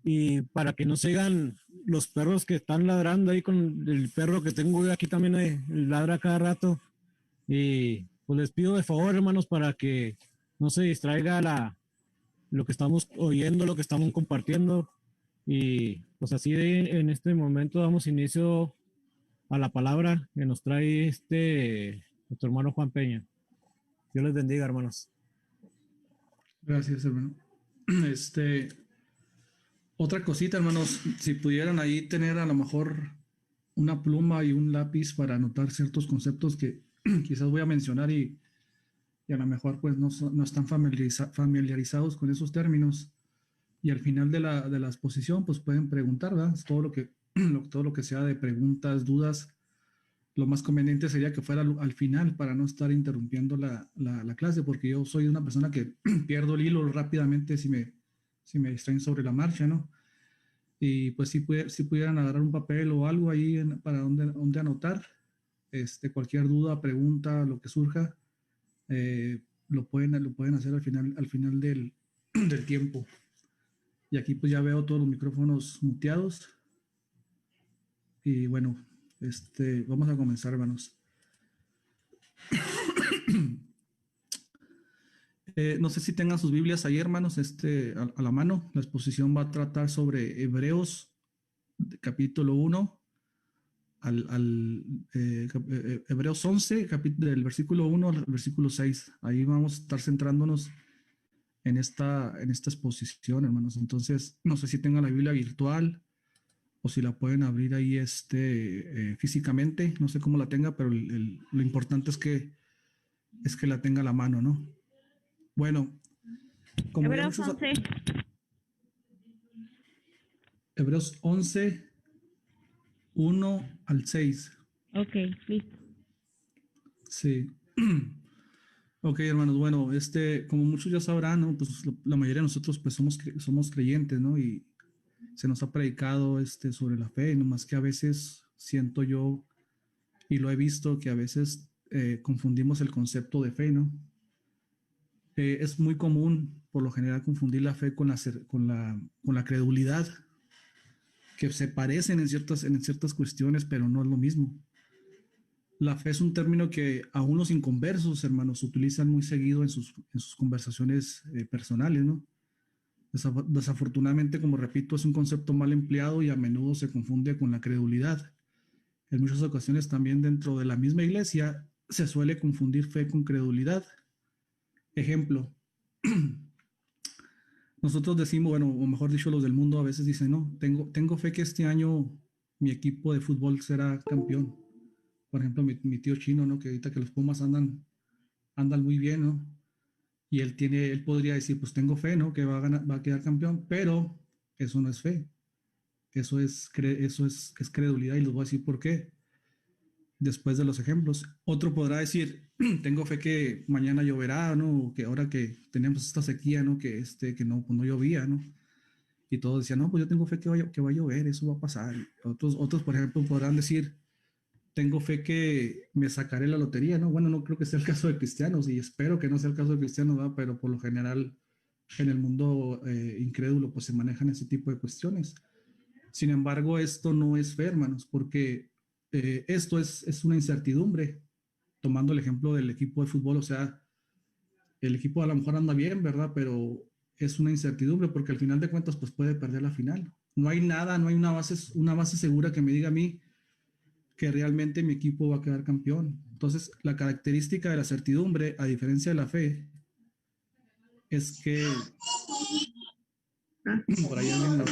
y para que no sigan los perros que están ladrando ahí con el perro que tengo yo aquí también ladra cada rato. Y pues les pido de favor, hermanos, para que no se distraiga lo que estamos oyendo, lo que estamos compartiendo. Y pues así en este momento damos inicio a la palabra que nos trae nuestro hermano Juan Peña. Dios les bendiga, hermanos. Gracias, hermano. Este, Otra cosita, hermanos, si pudieran ahí tener a lo mejor una pluma y un lápiz para anotar ciertos conceptos que quizás voy a mencionar y a lo mejor pues no están familiarizados con esos términos. Y al final de la exposición pues pueden preguntar, ¿verdad? Todo lo que, todo lo que sea de preguntas, dudas, lo más conveniente sería que fuera al final para no estar interrumpiendo la clase, porque yo soy una persona que pierdo el hilo rápidamente si me distraen sobre la marcha, ¿no? Y pues si pudieran agarrar un papel o algo ahí para donde anotar, cualquier duda, pregunta, lo que surja, lo pueden hacer al final del tiempo. Y aquí pues ya veo todos los micrófonos muteados. Y bueno, vamos a comenzar, hermanos. No sé si tengan sus Biblias ahí, hermanos, a la mano. La exposición va a tratar sobre Hebreos, capítulo 1, Hebreos 11, del versículo 1 al versículo 6. Ahí vamos a estar centrándonos en esta exposición, hermanos. Entonces, no sé si tengan la Biblia virtual o si la pueden abrir ahí físicamente. No sé cómo la tenga, pero lo importante es que la tenga a la mano, ¿no? Bueno, como ya Hebreos muchos... 11. Hebreos 11, 1 al 6. Ok, listo. Sí. Ok, hermanos, bueno, como muchos ya sabrán, ¿no? Pues la mayoría de nosotros pues somos creyentes, ¿no? Y se nos ha predicado sobre la fe, nomás que a veces siento yo, y lo he visto, que a veces confundimos el concepto de fe, ¿no? Es muy común, por lo general, confundir la fe con la credulidad, que se parecen en ciertas cuestiones, pero no es lo mismo. La fe es un término que aún los inconversos, hermanos, utilizan muy seguido en sus conversaciones personales, ¿no? Desafortunadamente, como repito, es un concepto mal empleado y a menudo se confunde con la credulidad. En muchas ocasiones también dentro de la misma iglesia se suele confundir fe con credulidad. Ejemplo, nosotros decimos, bueno, o mejor dicho, los del mundo a veces dicen, no, tengo fe que este año mi equipo de fútbol será campeón. Por ejemplo, mi tío chino, ¿no? Que ahorita que los Pumas andan muy bien, ¿no? Y él podría decir, pues tengo fe, ¿no? Que va a quedar campeón, pero eso no es fe. Es credulidad y les voy a decir por qué después de los ejemplos. Otro podrá decir, tengo fe que mañana lloverá, ¿no? O que ahora que tenemos esta sequía, ¿no? Que no, pues no llovía, ¿no? Y todos decían, no, pues yo tengo fe que va a llover, eso va a pasar. Otros, por ejemplo, podrán decir, tengo fe que me sacaré la lotería, ¿no? Bueno, no creo que sea el caso de cristianos y espero que no sea el caso de cristianos, ¿no? Pero por lo general en el mundo incrédulo pues se manejan ese tipo de cuestiones. Sin embargo, esto no es fe, hermanos, porque esto es una incertidumbre. Tomando el ejemplo del equipo de fútbol, o sea, el equipo a lo mejor anda bien, ¿verdad? Pero es una incertidumbre porque al final de cuentas pues puede perder la final. No hay nada, no hay una base segura que me diga a mí que realmente mi equipo va a quedar campeón. Entonces, la característica de la certidumbre, a diferencia de la fe, es que por ahí alguien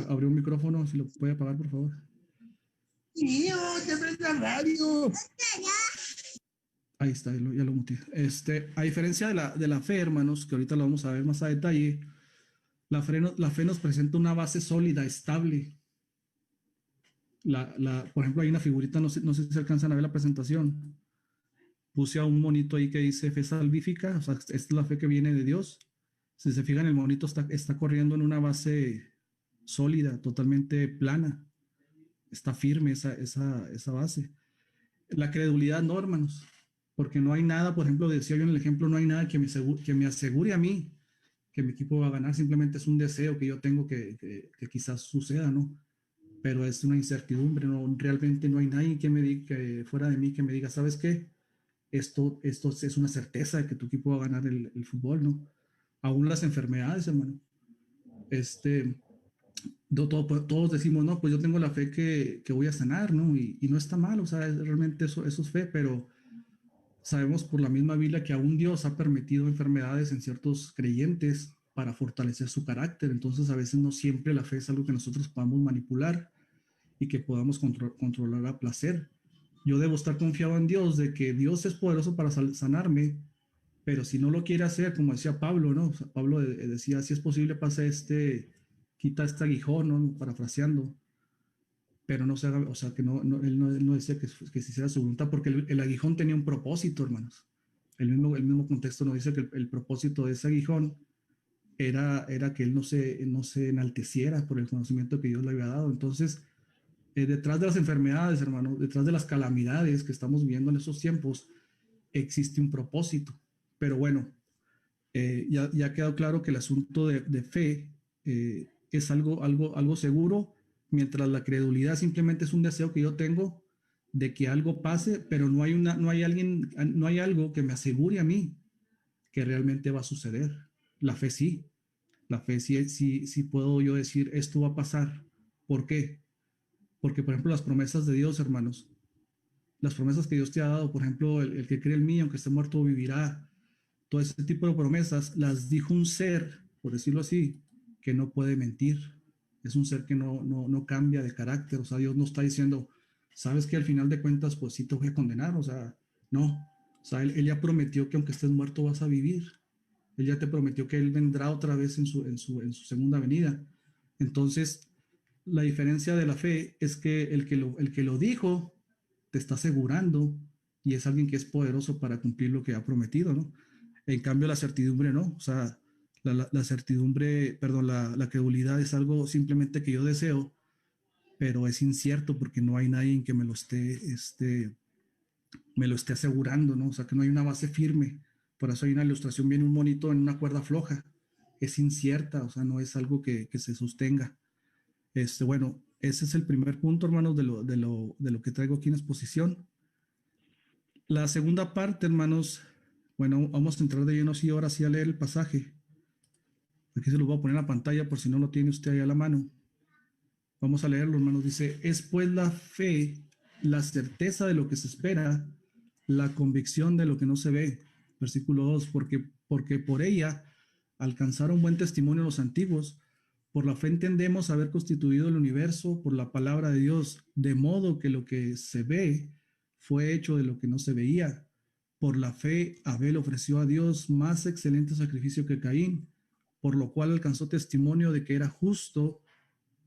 abrió un micrófono, si lo puede apagar, por favor. Niño, te prende la radio. Ahí está, ya lo muteé. A diferencia de la fe, hermanos, que ahorita lo vamos a ver más a detalle, la fe nos presenta una base sólida, estable. Por ejemplo, hay una figurita, no sé si se alcanzan a ver la presentación. Puse a un monito ahí que dice fe salvífica, o sea, esta es la fe que viene de Dios. Si se fijan, el monito está corriendo en una base sólida, totalmente plana. Está firme esa base. La credulidad no, hermanos, porque no hay nada, por ejemplo, decía yo en el ejemplo, no hay nada que me asegure a mí que mi equipo va a ganar, simplemente es un deseo que yo tengo que quizás suceda, ¿no? Pero es una incertidumbre, ¿no? Realmente no hay nadie que me diga, que fuera de mí, que me diga, ¿sabes qué? Esto es una certeza de que tu equipo va a ganar el fútbol, ¿no? Aún las enfermedades, hermano. Este, todos decimos, no, pues yo tengo la fe que voy a sanar, ¿no? Y no está mal, o sea, realmente eso es fe, pero sabemos por la misma Biblia que aún Dios ha permitido enfermedades en ciertos creyentes para fortalecer su carácter. Entonces, a veces no siempre la fe es algo que nosotros podamos manipular y que podamos controlar a placer. Yo debo estar confiado en Dios de que Dios es poderoso para sanarme, pero si no lo quiere hacer, como decía Pablo, ¿no? O sea, Pablo decía, si es posible, pasa quita este aguijón, ¿no? Parafraseando, pero no se haga, o sea, que él no decía que se hiciera su voluntad, porque el aguijón tenía un propósito, hermanos. El mismo contexto nos dice que el propósito de ese aguijón era que él no se enalteciera por el conocimiento que Dios le había dado. Entonces, detrás de las enfermedades, hermano, detrás de las calamidades que estamos viviendo en esos tiempos, existe un propósito. Pero bueno, ya ha quedado claro que el asunto de fe es algo seguro, mientras la credulidad simplemente es un deseo que yo tengo de que algo pase, pero no hay algo que me asegure a mí que realmente va a suceder. La fe sí, la fe sí puedo yo decir esto va a pasar. ¿Por qué? Porque, por ejemplo, las promesas de Dios, hermanos, las promesas que Dios te ha dado, por ejemplo, el que cree en mí, aunque esté muerto, vivirá. Todo ese tipo de promesas las dijo un ser, por decirlo así, que no puede mentir. Es un ser que no cambia de carácter. O sea, Dios no está diciendo, sabes que al final de cuentas, pues sí te voy a condenar. O sea, no. O sea, él ya prometió que aunque estés muerto vas a vivir. Él ya te prometió que Él vendrá otra vez en su segunda venida. Entonces, la diferencia de la fe es que el que lo dijo te está asegurando y es alguien que es poderoso para cumplir lo que ha prometido, ¿no? En cambio, la certidumbre no. O sea, la certidumbre, perdón, la credulidad es algo simplemente que yo deseo, pero es incierto porque no hay nadie que me lo esté asegurando, ¿no? O sea, que no hay una base firme. Por eso hay una ilustración, viene un monito en una cuerda floja. Es incierta, o sea, no es algo que se sostenga. Bueno, ese es el primer punto, hermanos, de lo que traigo aquí en exposición. La segunda parte, hermanos, bueno, vamos a entrar de lleno sí, ahora sí a leer el pasaje. Aquí se lo voy a poner en la pantalla por si no lo tiene usted ahí a la mano. Vamos a leerlo, hermanos. Dice, es pues la fe, la certeza de lo que se espera, la convicción de lo que no se ve. Versículo 2, porque por ella alcanzaron buen testimonio los antiguos. Por la fe entendemos haber constituido el universo por la palabra de Dios, de modo que lo que se ve fue hecho de lo que no se veía. Por la fe Abel ofreció a Dios más excelente sacrificio que Caín, por lo cual alcanzó testimonio de que era justo,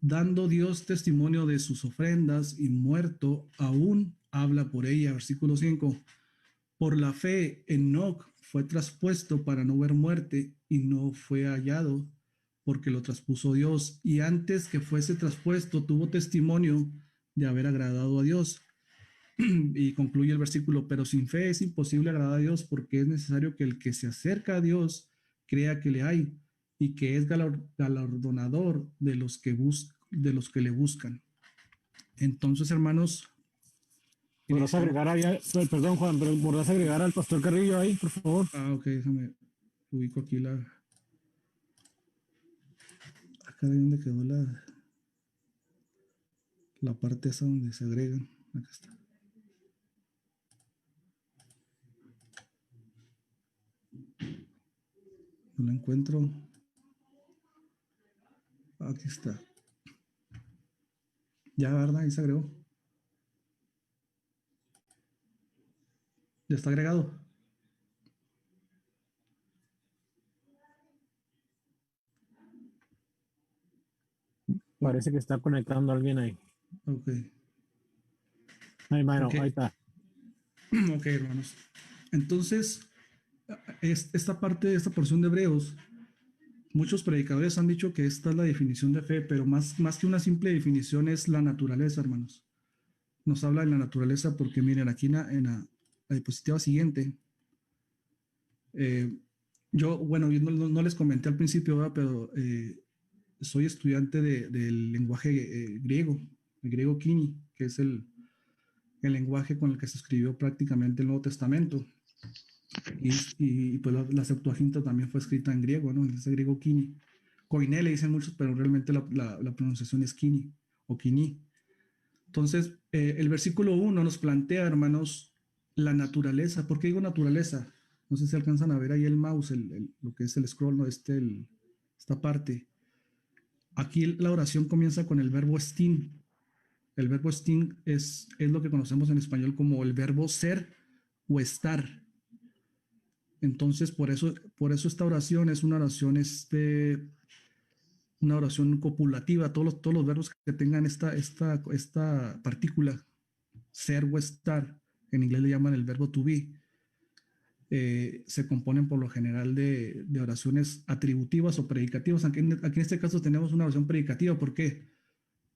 dando Dios testimonio de sus ofrendas, y muerto aún habla por ella. Versículo 5. Por la fe Enoc fue traspuesto para no ver muerte y no fue hallado porque lo traspuso Dios, y antes que fuese traspuesto tuvo testimonio de haber agradado a Dios. Y concluye el versículo, pero sin fe es imposible agradar a Dios porque es necesario que el que se acerca a Dios crea que le hay y que es galardonador de los que le buscan. Entonces, hermanos, ¿Podrás agregar ahí, perdón Juan, pero podrás agregar al pastor Carrillo ahí, por favor? ok, déjame, ubico aquí acá de donde quedó la parte esa donde se agregan. Acá está. No la encuentro. Aquí está. Ya, ¿verdad? Ahí se agregó. Ya está agregado. Parece que está conectando a alguien ahí. Ok. Ahí, bueno, Ok. ahí está. Ok, hermanos. Entonces, esta parte, esta porción de Hebreos, muchos predicadores han dicho que esta es la definición de fe, pero más que una simple definición es la naturaleza, hermanos. Nos habla de la naturaleza porque miren, aquí en la diapositiva siguiente, Bueno, yo no les comenté al principio, ¿verdad? Pero soy estudiante del lenguaje griego, el griego Kini, que es el lenguaje con el que se escribió prácticamente el Nuevo Testamento. Y pues la Septuaginta también fue escrita en griego, ¿no? En ese griego Kini. Koiné le dicen muchos, pero realmente la pronunciación es Kini o Kini. Entonces, el versículo 1 nos plantea, hermanos, la naturaleza. ¿Por qué digo naturaleza? No sé si alcanzan a ver ahí el mouse, lo que es el scroll, ¿no? Esta parte. Aquí la oración comienza con el verbo estin. El verbo estin es lo que conocemos en español como el verbo ser o estar. Entonces, por eso esta oración es una oración copulativa. Todos los verbos que tengan esta partícula, ser o estar, en inglés le llaman el verbo to be, se componen por lo general de oraciones atributivas o predicativas. Aquí en este caso tenemos una oración predicativa. ¿Por qué?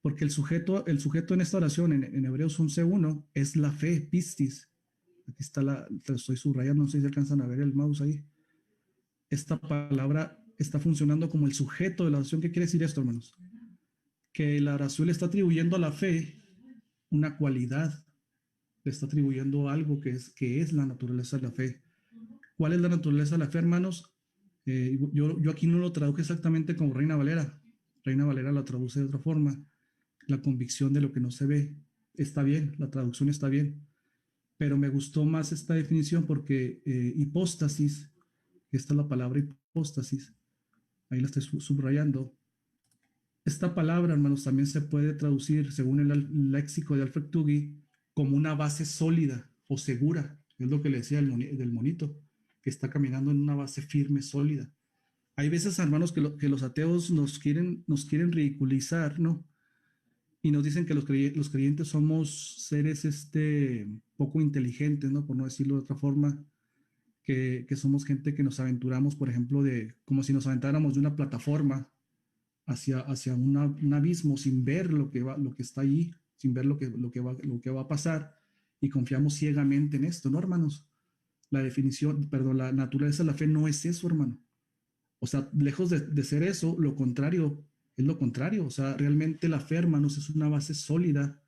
Porque el sujeto en esta oración, en Hebreos 11:1, es la fe, pistis. Aquí está te lo estoy subrayando, no sé si alcanzan a ver el mouse ahí. Esta palabra está funcionando como el sujeto de la oración. ¿Qué quiere decir esto, hermanos? Que la oración le está atribuyendo a la fe una cualidad, le está atribuyendo algo que es la naturaleza de la fe. ¿Cuál es la naturaleza de la fe, hermanos? Yo aquí no lo traduje exactamente como Reina Valera. Reina Valera la traduce de otra forma. La convicción de lo que no se ve. Está bien, la traducción está bien. Pero me gustó más esta definición porque hipóstasis, esta es la palabra hipóstasis, ahí la estoy subrayando. Esta palabra, hermanos, también se puede traducir, según el léxico de Alfred Tuggy, como una base sólida o segura. Es lo que le decía del monito, que está caminando en una base firme, sólida. Hay veces, hermanos, que los ateos nos quieren ridiculizar, ¿no? Y nos dicen que los creyentes somos seres poco inteligentes, ¿no? Por no decirlo de otra forma, que somos gente que nos aventuramos, por ejemplo, como si nos aventáramos de una plataforma hacia un abismo sin ver lo que está allí, sin ver lo que va a pasar, y confiamos ciegamente en esto, ¿no, hermanos? La naturaleza de la fe no es eso, hermano. O sea, lejos de ser eso, lo contrario, es lo contrario. O sea, realmente la fe, hermanos, es una base sólida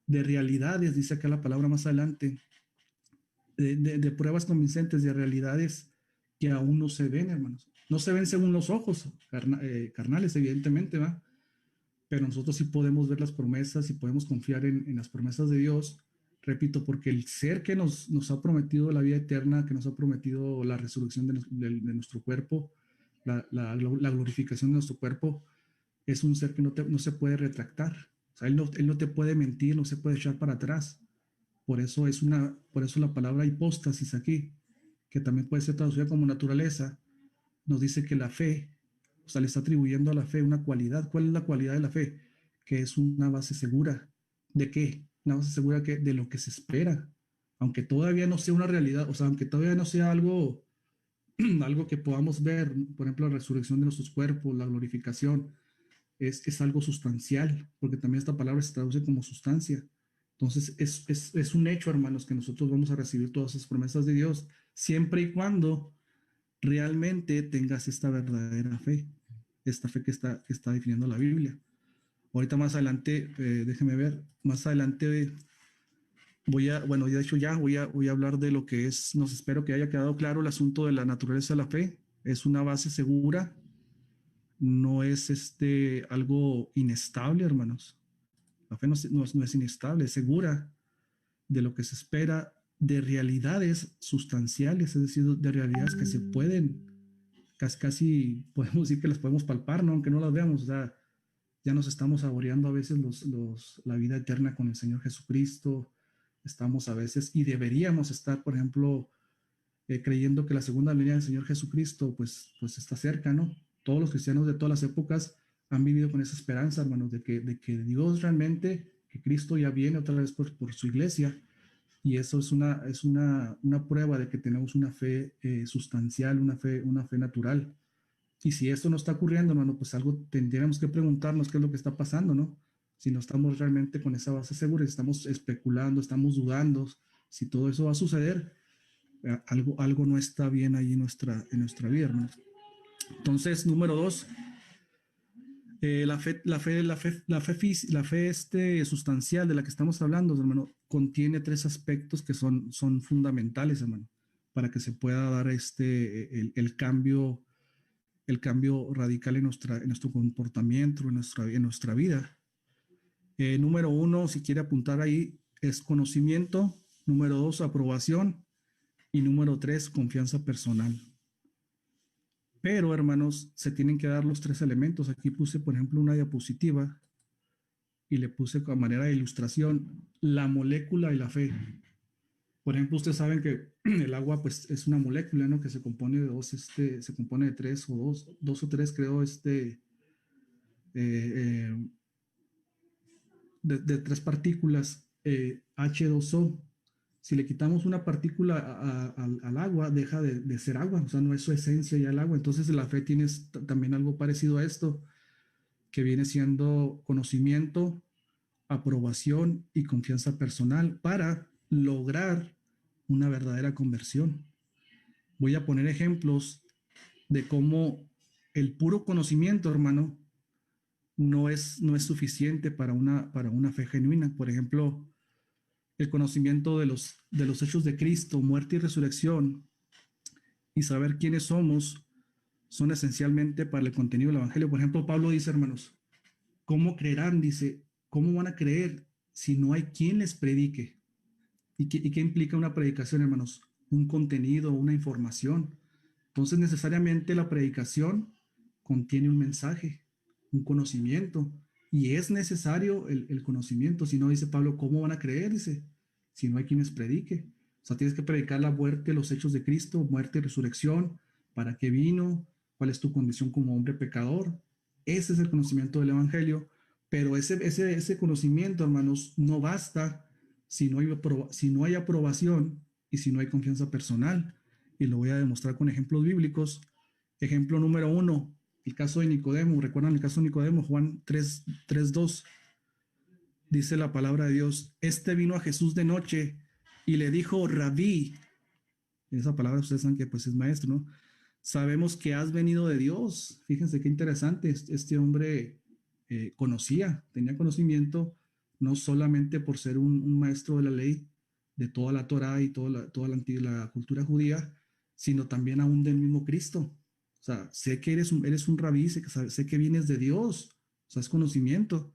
de realidades, dice acá la palabra más adelante, de pruebas convincentes, de realidades que aún no se ven, hermanos. No se ven según los ojos carnales, evidentemente, ¿va? Pero nosotros sí podemos ver las promesas y podemos confiar en las promesas de Dios. Repito, porque el ser que nos ha prometido la vida eterna, que nos ha prometido la resurrección de nuestro cuerpo, la glorificación de nuestro cuerpo, es un ser que no se puede retractar. O sea, él no te puede mentir, no se puede echar para atrás. Por eso la palabra hipóstasis aquí, que también puede ser traducida como naturaleza, nos dice que la fe, o sea, le está atribuyendo a la fe una cualidad. ¿Cuál es la cualidad de la fe? Que es una base segura. ¿De qué? Una base segura de lo que se espera. Aunque todavía no sea una realidad, o sea, aunque todavía no sea algo, algo que podamos ver, por ejemplo, la resurrección de nuestros cuerpos, la glorificación, es algo sustancial, porque también esta palabra se traduce como sustancia. Entonces, es un hecho, hermanos, que nosotros vamos a recibir todas esas promesas de Dios, siempre y cuando realmente tengas esta verdadera fe, esta fe que está definiendo la Biblia. Ahorita más adelante, déjeme ver, más adelante bueno, de hecho ya voy a hablar de lo que es, espero que haya quedado claro el asunto de la naturaleza de la fe. Es una base segura, no es algo inestable, hermanos. La fe no es inestable, es segura de lo que se espera, de realidades sustanciales, es decir, de realidades que se pueden, casi podemos decir que las podemos palpar, ¿no? Aunque no las veamos. O sea, ya nos estamos saboreando a veces la vida eterna con el Señor Jesucristo. Estamos a veces, y deberíamos estar, por ejemplo, creyendo que la segunda venida del Señor Jesucristo pues está cerca, ¿no? Todos los cristianos de todas las épocas han vivido con esa esperanza, hermanos, de que Dios realmente, que Cristo ya viene otra vez por su iglesia, y eso es una prueba de que tenemos una fe sustancial, una fe natural. Y si esto no está ocurriendo, hermano, pues algo tendríamos que preguntarnos qué es lo que está pasando, ¿no? Si no estamos realmente con esa base segura, si estamos especulando, estamos dudando si todo eso va a suceder, algo no está bien ahí en nuestra vida, hermanos. Entonces, número 2, la fe sustancial de la que estamos hablando, hermano, contiene 3 aspectos que son fundamentales, hermano, para que se pueda dar el cambio radical en nuestro comportamiento, en nuestra vida. Número 1, si quiere apuntar ahí, es conocimiento. Número 2, aprobación. Y número 3, confianza personal. Pero, hermanos, se tienen que dar los 3 elementos. Aquí puse, por ejemplo, una diapositiva y le puse a manera de ilustración la molécula y la fe. Por ejemplo, ustedes saben que el agua, pues, es una molécula, ¿no? Que se compone de se compone de 3 o 2 o 3, creo, de 3 partículas, H2O. Si le quitamos una partícula al agua, deja de ser agua, o sea, no es su esencia ya el agua. Entonces la fe tiene también algo parecido a esto, que viene siendo conocimiento, aprobación y confianza personal para lograr una verdadera conversión. Voy a poner ejemplos de cómo el puro conocimiento, hermano, no es suficiente para una fe genuina. Por ejemplo, el conocimiento de los hechos de Cristo, muerte y resurrección, y saber quiénes somos, son esencialmente para el contenido del Evangelio. Por ejemplo, Pablo dice, hermanos, ¿cómo creerán? Dice, ¿cómo van a creer si no hay quien les predique? ¿Y qué implica una predicación, hermanos? Un contenido, una información. Entonces, necesariamente la predicación contiene un mensaje, un conocimiento, y es necesario el conocimiento. Si no, dice Pablo, ¿cómo van a creer? Dice, si no hay quien les predique. O sea, tienes que predicar la muerte, los hechos de Cristo, muerte y resurrección, para qué vino, cuál es tu condición como hombre pecador. Ese es el conocimiento del Evangelio, pero ese conocimiento, hermanos, no basta si no hay aprobación y si no hay confianza personal. Y lo voy a demostrar con ejemplos bíblicos. Ejemplo número 1, el caso de Nicodemo. ¿Recuerdan el caso de Nicodemo? Juan 3:2. Dice la palabra de Dios, vino a Jesús de noche y le dijo, Rabí. Esa palabra ustedes saben que pues es maestro, ¿no? Sabemos que has venido de Dios. Fíjense qué interesante. Este hombre tenía conocimiento, no solamente por ser un maestro de la ley, de toda la Torá y toda la cultura judía, sino también aún del mismo Cristo. O sea, sé que eres un rabí, sé que vienes de Dios. O sea, es conocimiento.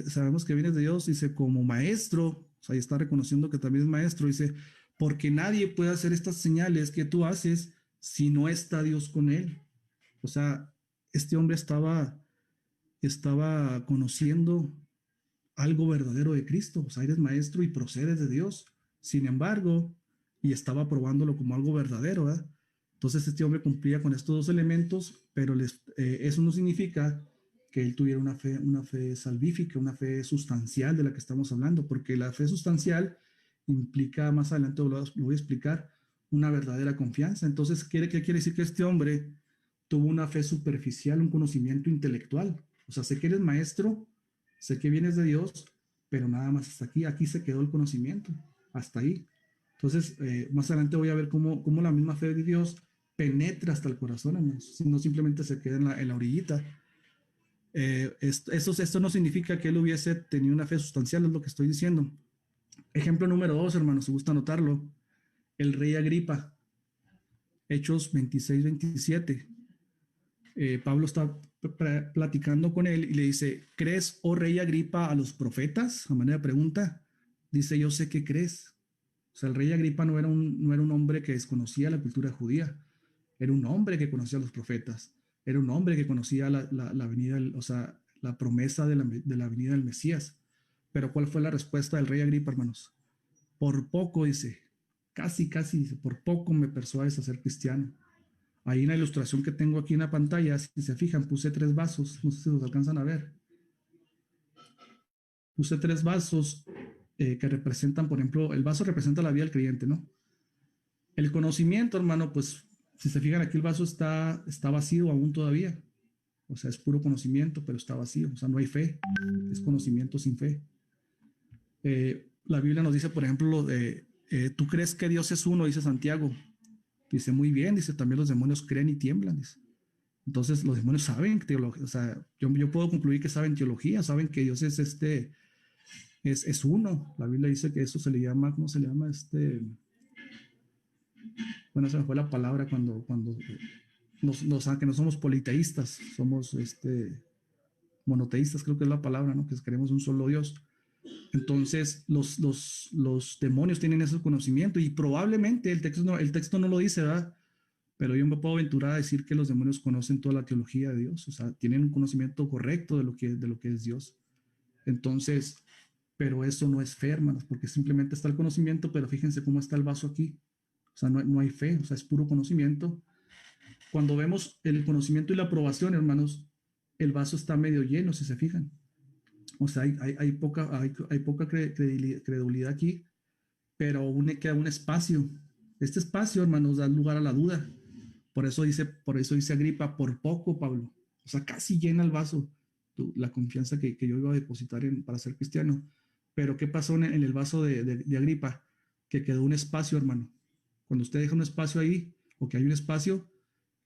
Sabemos que vienes de Dios, dice, como maestro. O sea, ahí está reconociendo que también es maestro. Dice, porque nadie puede hacer estas señales que tú haces si no está Dios con él. O sea, este hombre estaba conociendo algo verdadero de Cristo. O sea, eres maestro y procedes de Dios. Sin embargo, y estaba probándolo como algo verdadero, ¿verdad? Entonces este hombre cumplía con estos 2 elementos, pero eso no significa que él tuviera una fe salvífica, una fe sustancial de la que estamos hablando, porque la fe sustancial implica, más adelante lo voy a explicar, una verdadera confianza. Entonces, ¿qué quiere decir? Que este hombre tuvo una fe superficial, un conocimiento intelectual. O sea, sé que eres maestro, sé que vienes de Dios, pero nada más hasta aquí se quedó el conocimiento, hasta ahí. Entonces, más adelante voy a ver cómo la misma fe de Dios penetra hasta el corazón, hermanos, no simplemente se queda en la orillita. Esto no significa que él hubiese tenido una fe sustancial, es lo que estoy diciendo. Ejemplo número 2, hermanos, si gusta anotarlo, el rey Agripa, Hechos 26-27. Pablo está platicando con él y le dice, ¿crees, oh rey Agripa, a los profetas? A manera de pregunta, dice, yo sé que crees. O sea, el rey Agripa no era un hombre que desconocía la cultura judía, era un hombre que conocía a los profetas, era un hombre que conocía la venida, o sea, la promesa de la venida del Mesías. Pero ¿cuál fue la respuesta del rey Agripa, hermanos? Por poco, dice, casi, dice, por poco me persuades a ser cristiano. Ahí en la ilustración que tengo aquí en la pantalla, si se fijan, puse 3 vasos, no sé si los alcanzan a ver. Puse 3 vasos que representan, por ejemplo, el vaso representa la vida del creyente, ¿no? El conocimiento, hermano, pues, si se fijan aquí el vaso está vacío aún todavía. O sea, es puro conocimiento, pero está vacío. O sea, no hay fe. Es conocimiento sin fe. La Biblia nos dice, por ejemplo, ¿tú crees que Dios es uno? Dice Santiago. Dice, muy bien, dice, también los demonios creen y tiemblan, dice. Entonces los demonios saben teología, o sea, yo puedo concluir que saben teología, saben que Dios es es uno. La Biblia dice que eso se le llama, ¿cómo se le llama? Bueno, se me fue la palabra cuando que no somos politeístas, somos monoteístas, creo que es la palabra, ¿no? Que creemos un solo Dios. Entonces, los demonios tienen ese conocimiento y probablemente el texto no lo dice, ¿verdad? Pero yo me puedo aventurar a decir que los demonios conocen toda la teología de Dios, o sea, tienen un conocimiento correcto de lo que es Dios. Entonces, pero eso no es fe, hermanos, porque simplemente está el conocimiento, pero fíjense cómo está el vaso aquí. O sea, no hay fe, o sea, es puro conocimiento. Cuando vemos el conocimiento y la aprobación, hermanos, el vaso está medio lleno, si se fijan. O sea, hay poca credulidad aquí, pero aún queda un espacio. Este espacio, hermanos, da lugar a la duda. Por eso dice Agripa, por poco, Pablo. O sea, casi llena el vaso la confianza que yo iba a depositar para ser cristiano. Pero ¿qué pasó en el vaso de Agripa? Que quedó un espacio, hermano. Cuando usted deja un espacio ahí, o que hay un espacio,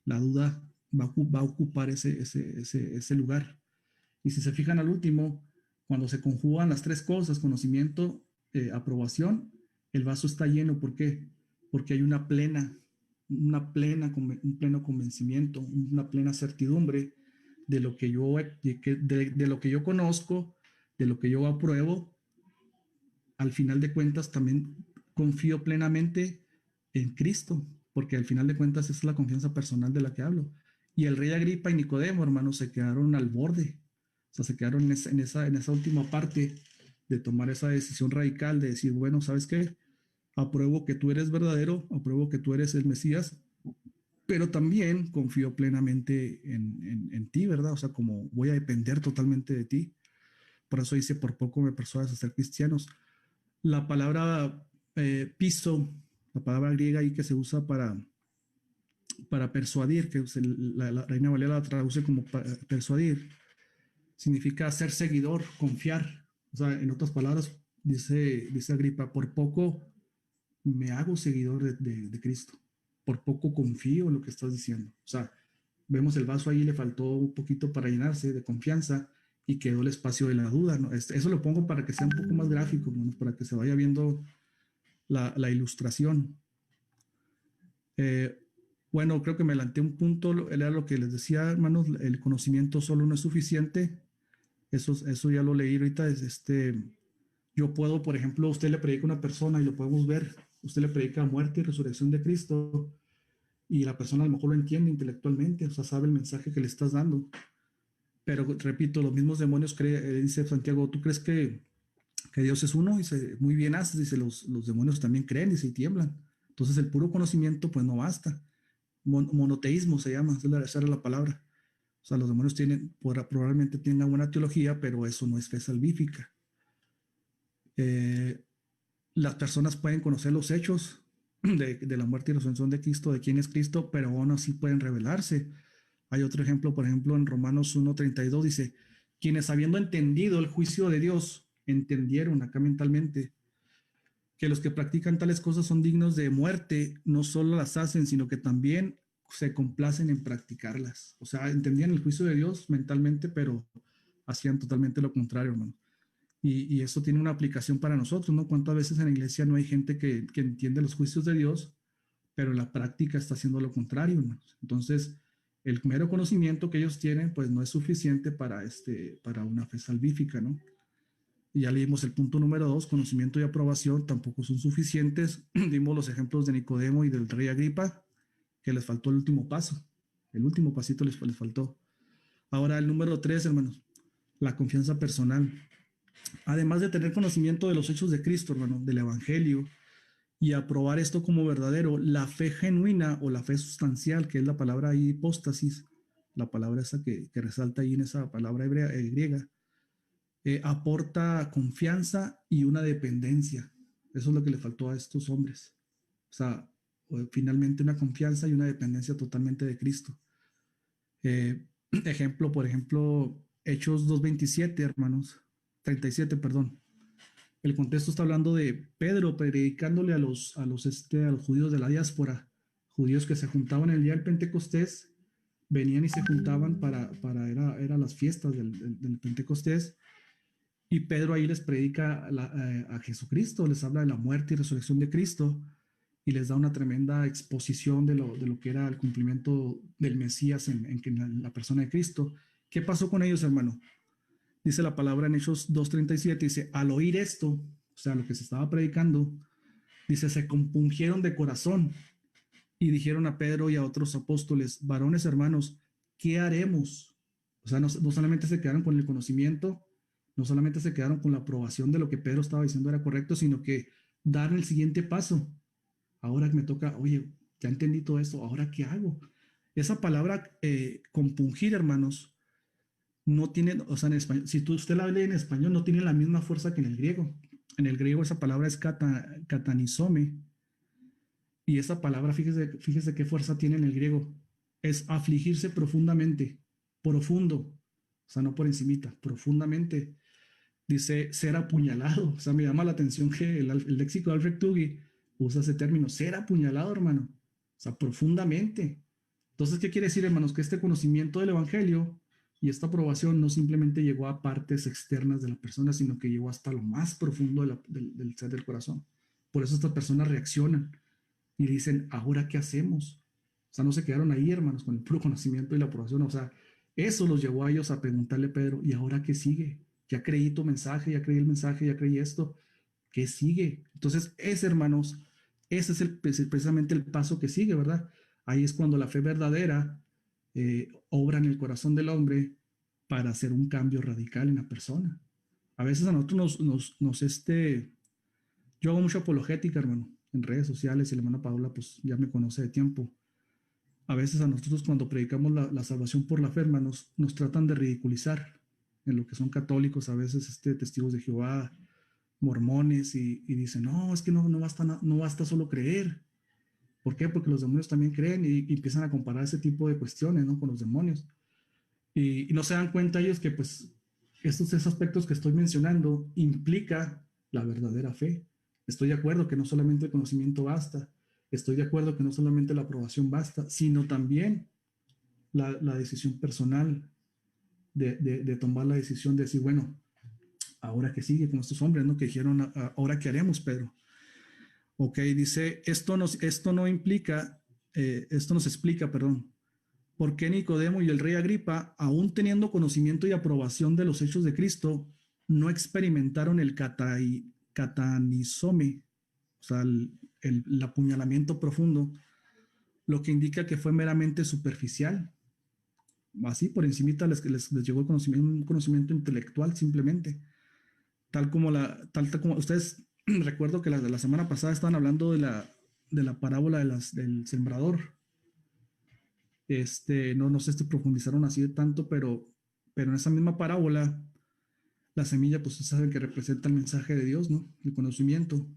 la duda va a ocupar ese lugar. Y si se fijan al último, cuando se conjugan las tres cosas, conocimiento, aprobación, el vaso está lleno. ¿Por qué? Porque hay un pleno convencimiento, una plena certidumbre de lo que de lo que yo conozco, de lo que yo apruebo. Al final de cuentas, también confío plenamente en Cristo, porque al final de cuentas es la confianza personal de la que hablo. Y el rey Agripa y Nicodemo, hermanos, se quedaron al borde. O sea, se quedaron en esa última parte de tomar esa decisión radical de decir, bueno, ¿sabes qué? Apruebo que tú eres verdadero, apruebo que tú eres el Mesías, pero también confío plenamente en ti, ¿verdad? O sea, como voy a depender totalmente de ti. Por eso dice, por poco me persuades a ser cristianos. La palabra piso, la palabra griega ahí que se usa para persuadir, que la Reina Valera la traduce como persuadir, significa ser seguidor, confiar. O sea, en otras palabras, dice Agripa, por poco me hago seguidor de Cristo, por poco confío en lo que estás diciendo. O sea, vemos el vaso ahí, le faltó un poquito para llenarse de confianza y quedó el espacio de la duda, ¿no? Eso lo pongo para que sea un poco más gráfico, ¿no? Para que se vaya viendo la ilustración. Eh, bueno, creo que me adelanté un punto, era lo que les decía, hermanos, el conocimiento solo no es suficiente. Eso ya lo leí ahorita, yo puedo, por ejemplo, usted le predica a una persona y lo podemos ver, usted le predica muerte y resurrección de Cristo y la persona a lo mejor lo entiende intelectualmente, o sea, sabe el mensaje que le estás dando. Pero repito, los mismos demonios dice Santiago, ¿tú crees que Dios es uno? Dice, muy bien haces, dice, los demonios también creen, dice, y tiemblan. Entonces el puro conocimiento pues no basta. Monoteísmo se llama, esa era la palabra. O sea, los demonios probablemente tienen una buena teología, pero eso no es fe salvífica. Las personas pueden conocer los hechos de la muerte y resurrección de Cristo, de quién es Cristo, pero aún así pueden rebelarse. Hay otro ejemplo, por ejemplo, en Romanos 1:32 dice, quienes habiendo entendido el juicio de Dios, entendieron acá mentalmente que los que practican tales cosas son dignos de muerte, no solo las hacen, sino que también se complacen en practicarlas. O sea, entendían el juicio de Dios mentalmente, pero hacían totalmente lo contrario, hermano. Y eso tiene una aplicación para nosotros, ¿no? ¿Cuántas veces en la iglesia no hay gente que entiende los juicios de Dios, pero en la práctica está haciendo lo contrario, hermanos? Entonces, el mero conocimiento que ellos tienen, pues no es suficiente para una fe salvífica, ¿no? Y ya leímos el punto número 2, conocimiento y aprobación tampoco son suficientes. Dimos los ejemplos de Nicodemo y del rey Agripa, que les faltó el último paso. El último pasito les faltó. Ahora el número 3, hermanos, la confianza personal. Además de tener conocimiento de los hechos de Cristo, hermano, del Evangelio, y aprobar esto como verdadero, la fe genuina o la fe sustancial, que es la palabra ahí, hipóstasis, la palabra esa que resalta ahí en esa palabra griega, aporta confianza y una dependencia. Eso es lo que le faltó a estos hombres. O sea, finalmente una confianza y una dependencia totalmente de Cristo. Por ejemplo, Hechos 2:27, hermanos, 37, perdón. El contexto está hablando de Pedro predicándole a los judíos de la diáspora, judíos que se juntaban el día del Pentecostés, venían y se juntaban era las fiestas del Pentecostés, y Pedro ahí les predica a Jesucristo, les habla de la muerte y resurrección de Cristo, y les da una tremenda exposición de lo que era el cumplimiento del Mesías en la persona de Cristo. ¿Qué pasó con ellos, hermano? Dice la palabra en Hechos 2:37, dice, al oír esto, o sea, lo que se estaba predicando, dice, se compungieron de corazón y dijeron a Pedro y a otros apóstoles, varones hermanos, ¿qué haremos? O sea, no solamente se quedaron con el conocimiento, no solamente se quedaron con la aprobación de lo que Pedro estaba diciendo era correcto, sino que dar el siguiente paso. Ahora que me toca, oye, ya entendí todo esto, ¿ahora qué hago? Esa palabra compungir, hermanos, no tiene, o sea, en español, si usted la lee en español, no tiene la misma fuerza que en el griego. En el griego esa palabra es katanizome, y esa palabra, fíjese qué fuerza tiene en el griego. Es afligirse profundamente, profundo, o sea, no por encimita, profundamente. Dice ser apuñalado, o sea, me llama la atención que el léxico de Alfred Tuggy usa ese término, ser apuñalado, hermano, o sea, profundamente. Entonces, ¿qué quiere decir, hermanos? Que este conocimiento del Evangelio y esta aprobación no simplemente llegó a partes externas de la persona, sino que llegó hasta lo más profundo del ser del corazón. Por eso estas personas reaccionan y dicen, ¿ahora qué hacemos? O sea, no se quedaron ahí, hermanos, con el puro conocimiento y la aprobación. O sea, eso los llevó a ellos a preguntarle a Pedro, ¿y ahora qué sigue? Ya creí tu mensaje, ya creí el mensaje, ya creí esto. ¿Qué sigue? Entonces, hermanos, ese es precisamente el paso que sigue, ¿verdad? Ahí es cuando la fe verdadera obra en el corazón del hombre para hacer un cambio radical en la persona. A veces a nosotros yo hago mucha apologética, hermano, en redes sociales, y la hermana Paula, pues ya me conoce de tiempo. A veces a nosotros cuando predicamos la salvación por la fe, hermanos, nos tratan de ridiculizar en lo que son católicos, a veces testigos de Jehová, mormones, y dicen, no, es que no basta solo creer. ¿Por qué? Porque los demonios también creen, y empiezan a comparar ese tipo de cuestiones, ¿no?, con los demonios. Y no se dan cuenta ellos que pues estos aspectos que estoy mencionando implica la verdadera fe. Estoy de acuerdo que no solamente el conocimiento basta, estoy de acuerdo que no solamente la aprobación basta, sino también la decisión personal de tomar la decisión de decir, bueno, ahora que sigue con estos hombres, ¿no?, que dijeron, ahora qué haremos, Pedro. Ok, dice, esto nos explica, perdón, por qué Nicodemo y el rey Agripa, aún teniendo conocimiento y aprobación de los hechos de Cristo, no experimentaron el catanisome, o sea, el apuñalamiento profundo, lo que indica que fue meramente superficial. Así, por encimita les llegó el conocimiento, un conocimiento intelectual simplemente. Tal como ustedes, recuerdo que la semana pasada estaban hablando de la parábola del sembrador. No sé si profundizaron así de tanto, pero en esa misma parábola, la semilla, pues ustedes saben que representa el mensaje de Dios, ¿no?, el conocimiento.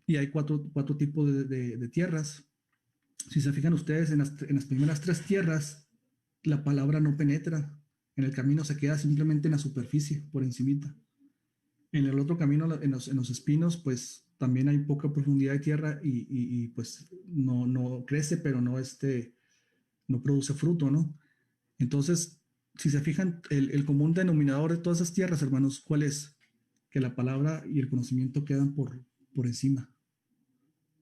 Y hay cuatro tipos de tierras. Si se fijan ustedes, en las primeras tres tierras, la palabra no penetra. En el camino se queda simplemente en la superficie, por encimita. En el otro camino, en los espinos, pues también hay poca profundidad de tierra y pues no crece, pero no produce fruto, ¿no? Entonces, si se fijan, el común denominador de todas esas tierras, hermanos, ¿cuál es? Que la palabra y el conocimiento quedan por encima.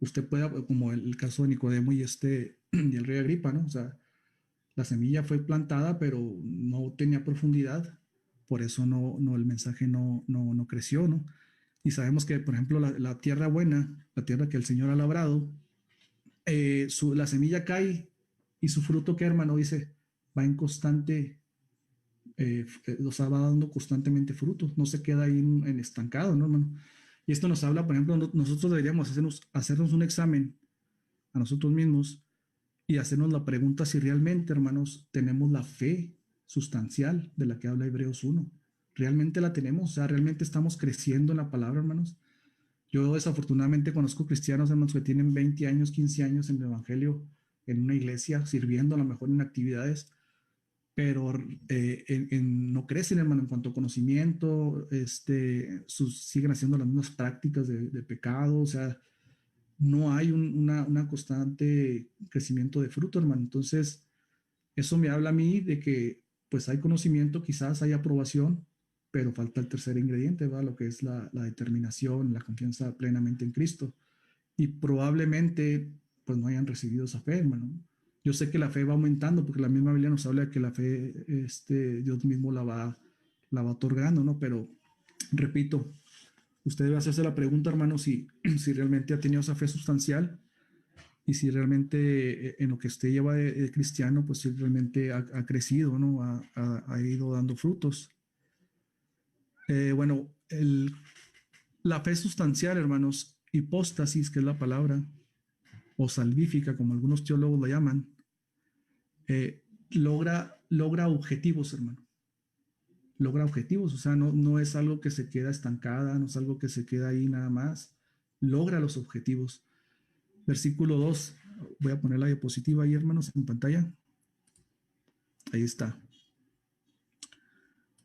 Usted puede, como el caso de Nicodemo y y el rey Agripa, ¿no? O sea, la semilla fue plantada, pero no tenía profundidad, por eso el mensaje no creció, ¿no? Y sabemos que, por ejemplo, la tierra buena, la tierra que el Señor ha labrado, la semilla cae y su fruto, ¿qué, hermano? Dice, va en constante, o sea, va dando constantemente frutos, no se queda ahí en estancado, ¿no, hermano? Y esto nos habla, por ejemplo, nosotros deberíamos hacernos un examen a nosotros mismos y hacernos la pregunta si realmente, hermanos, tenemos la fe sustancial de la que habla Hebreos 1. ¿Realmente la tenemos? O sea, ¿realmente estamos creciendo en la palabra, hermanos? Yo desafortunadamente conozco cristianos, hermanos, que tienen 20 años, 15 años en el Evangelio, en una iglesia, sirviendo a lo mejor en actividades, pero no crecen, hermano, en cuanto a conocimiento, siguen haciendo las mismas prácticas de pecado, o sea, no hay una constante crecimiento de fruto, hermano. Entonces, eso me habla a mí de que pues hay conocimiento, quizás hay aprobación, pero falta el tercer ingrediente, ¿va? Lo que es la determinación, la confianza plenamente en Cristo. Y probablemente pues no hayan recibido esa fe, hermano. Yo sé que la fe va aumentando porque la misma Biblia nos habla de que la fe, Dios mismo la va otorgando, ¿no? Pero repito, usted debe hacerse la pregunta, hermano, si realmente ha tenido esa fe sustancial y si realmente en lo que usted lleva de cristiano, pues si realmente ha crecido, ¿no? Ha ido dando frutos. Bueno, la fe sustancial, hermanos, hipóstasis, que es la palabra, o salvífica, como algunos teólogos la llaman, logra objetivos, hermano. Logra objetivos, o sea, no es algo que se queda estancada, no es algo que se queda ahí nada más, logra los objetivos. Versículo 2, voy a poner la diapositiva ahí, hermanos, en pantalla. Ahí está.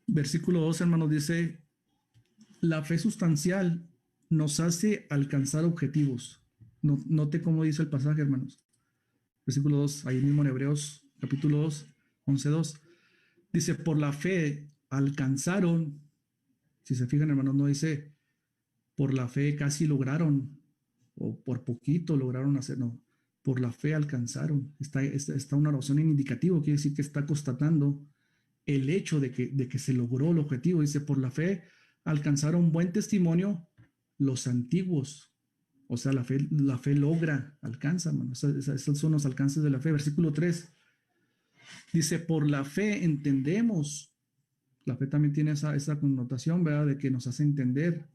Versículo 2, hermanos, dice, la fe sustancial nos hace alcanzar objetivos. Note cómo dice el pasaje, hermanos. Versículo 2, ahí mismo en Hebreos, capítulo 2, 11:2. Dice, por la fe alcanzaron, si se fijan, hermanos, no dice, por la fe casi lograron, o por poquito lograron hacer, no, por la fe alcanzaron. Está una oración en indicativo, quiere decir que está constatando el hecho de que se logró el objetivo. Dice, por la fe alcanzaron buen testimonio los antiguos. O sea, la fe logra, alcanza, hermano. Esos son los alcances de la fe. Versículo 3 dice, por la fe entendemos. La fe también tiene esa connotación, ¿verdad? De que nos hace entender.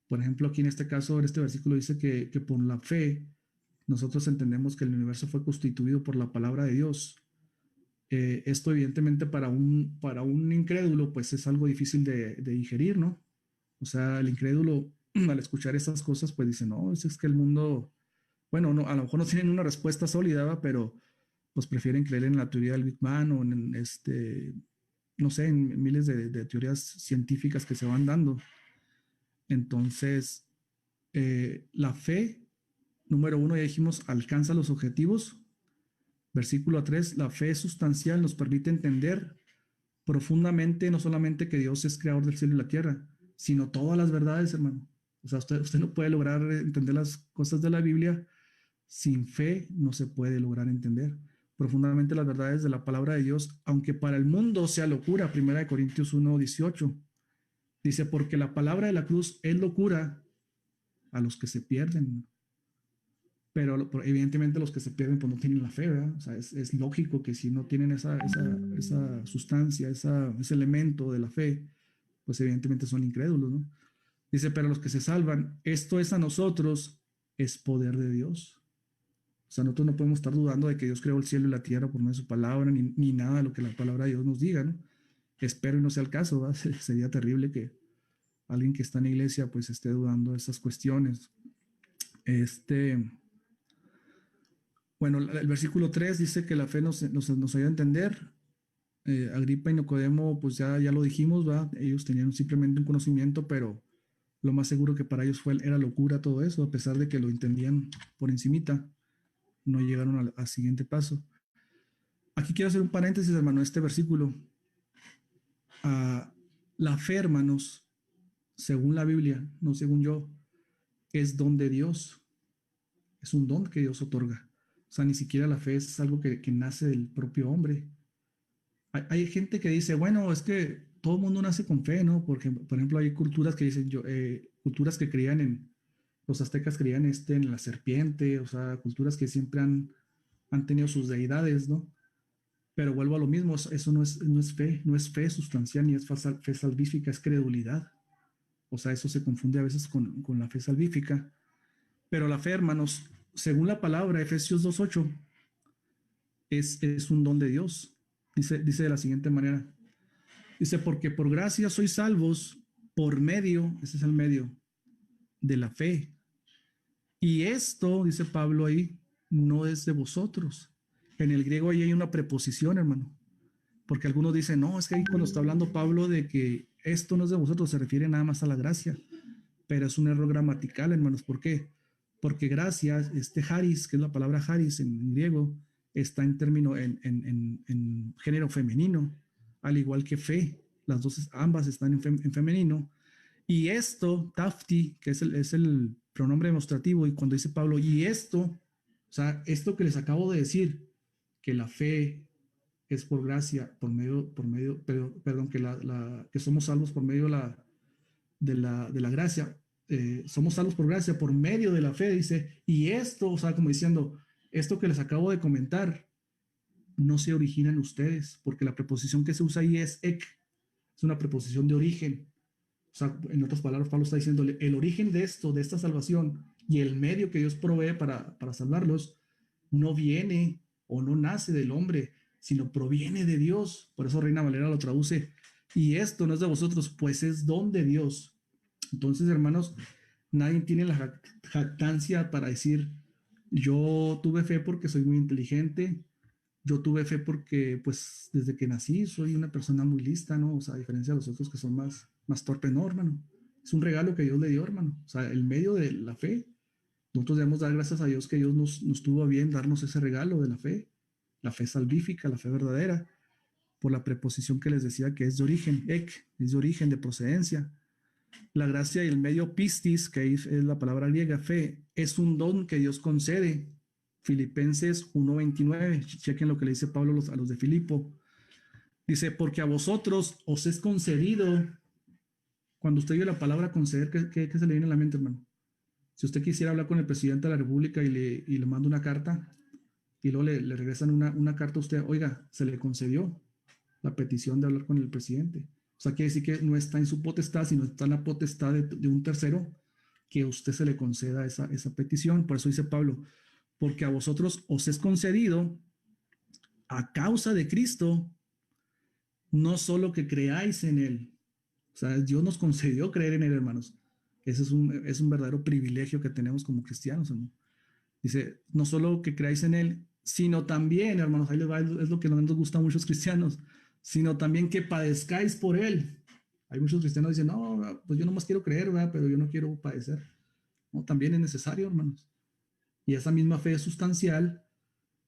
Por ejemplo, aquí en este caso, en este versículo dice que por la fe nosotros entendemos que el universo fue constituido por la palabra de Dios. Esto evidentemente para un incrédulo pues es algo difícil de digerir, ¿no? O sea, el incrédulo al escuchar estas cosas pues dice, no, es que el mundo, bueno, no, a lo mejor no tienen una respuesta sólida, ¿va? Pero pues prefieren creer en la teoría del Big Bang o en no sé, en miles de teorías científicas que se van dando. Entonces, la fe, número uno, ya dijimos, alcanza los objetivos. Versículo 3, la fe sustancial nos permite entender profundamente no solamente que Dios es creador del cielo y la tierra, sino todas las verdades, hermano. O sea, usted no puede lograr entender las cosas de la Biblia sin fe, no se puede lograr entender profundamente las verdades de la palabra de Dios, aunque para el mundo sea locura. 1 Corintios 1:18 dice, porque la palabra de la cruz es locura a los que se pierden, pero evidentemente los que se pierden pues no tienen la fe, ¿verdad? O sea, es lógico que si no tienen esa sustancia, ese elemento de la fe, pues evidentemente son incrédulos, ¿no? Dice, pero los que se salvan, esto es a nosotros, es poder de Dios. O sea, nosotros no podemos estar dudando de que Dios creó el cielo y la tierra por medio de su palabra, ni nada de lo que la palabra de Dios nos diga, ¿no? Espero y no sea el caso, ¿verdad? Sería terrible que alguien que está en la iglesia pues esté dudando de esas cuestiones. Bueno, el versículo 3 dice que la fe nos ayuda a entender. Agripa y Nicodemo, pues ya lo dijimos, ¿va? Ellos tenían simplemente un conocimiento, pero lo más seguro que para ellos era locura todo eso, a pesar de que lo entendían por encimita, no llegaron al siguiente paso. Aquí quiero hacer un paréntesis, hermano, este versículo. La fe, hermanos, según la Biblia, no según yo, es don de Dios. Es un don que Dios otorga. O sea, ni siquiera la fe es algo que nace del propio hombre. Hay gente que dice, bueno, es que todo el mundo nace con fe, ¿no? Porque, por ejemplo, hay culturas que dicen, culturas que creían los aztecas creían en la serpiente, o sea, culturas que siempre han tenido sus deidades, ¿no? Pero vuelvo a lo mismo, eso no es fe sustancial ni es fe salvífica, es credulidad. O sea, eso se confunde a veces con la fe salvífica. Pero la fe, hermanos, según la palabra, Efesios 2:8, es un don de Dios. Dice de la siguiente manera. Dice, porque por gracia sois salvos por medio, ese es el medio, de la fe. Y esto, dice Pablo ahí, no es de vosotros. En el griego ahí hay una preposición, hermano. porque algunos dicen, no, es que ahí cuando está hablando Pablo de que esto no es de vosotros, se refiere nada más a la gracia, pero es un error gramatical, hermanos. ¿Por qué? Porque gracia, haris, que es la palabra haris en griego, está en término, en género femenino, al igual que fe, las dos, ambas están en femenino. Y esto, tafti, que es el pronombre demostrativo, y cuando dice Pablo, y esto, o sea, esto que les acabo de decir, que la fe es por gracia, perdón, que somos salvos por medio de la gracia, somos salvos por gracia, por medio de la fe, dice, y esto, o sea, como diciendo, esto que les acabo de comentar, no se origina en ustedes, porque la preposición que se usa ahí es ek, es una preposición de origen. O sea, en otras palabras, Pablo está diciéndole, el origen de esto, de esta salvación, y el medio que Dios provee para salvarlos, no viene o no nace del hombre, sino proviene de Dios. Por eso Reina Valera lo traduce, y esto no es de vosotros, pues es don de Dios. Entonces, hermanos, nadie tiene la jactancia para decir, yo tuve fe porque soy muy inteligente, yo tuve fe porque, pues, desde que nací soy una persona muy lista, ¿no? O sea, a diferencia de los otros que son más torpes, no, hermano. Es un regalo que Dios le dio, hermano. O sea, el medio de la fe. Nosotros debemos dar gracias a Dios que Dios nos tuvo a bien darnos ese regalo de la fe salvífica, la fe verdadera, por la preposición que les decía que es de origen, ek, es de origen, de procedencia. La gracia y el medio pistis, que es la palabra griega, fe, es un don que Dios concede. Filipenses 1:29, chequen lo que le dice Pablo a los de Filipo. Dice, porque a vosotros os es concedido, cuando usted oye la palabra conceder, ¿qué se le viene a la mente, hermano? Si usted quisiera hablar con el presidente de la República y le manda una carta, y luego le regresan una carta a usted, oiga, se le concedió la petición de hablar con el presidente. O sea, quiere decir que no está en su potestad, sino está en la potestad de un tercero que a usted se le conceda esa petición. Por eso dice Pablo, porque a vosotros os es concedido a causa de Cristo, no solo que creáis en Él. O sea, Dios nos concedió creer en Él, hermanos. Ese es un verdadero privilegio que tenemos como cristianos, hermano. Dice, no solo que creáis en Él, sino también, hermanos, ahí les va, es lo que no nos gusta a muchos cristianos, sino también que padezcáis por Él. Hay muchos cristianos que dicen, no, pues yo nomás quiero creer, ¿verdad? Pero yo no quiero padecer. No, también es necesario, hermanos. Y esa misma fe es sustancial,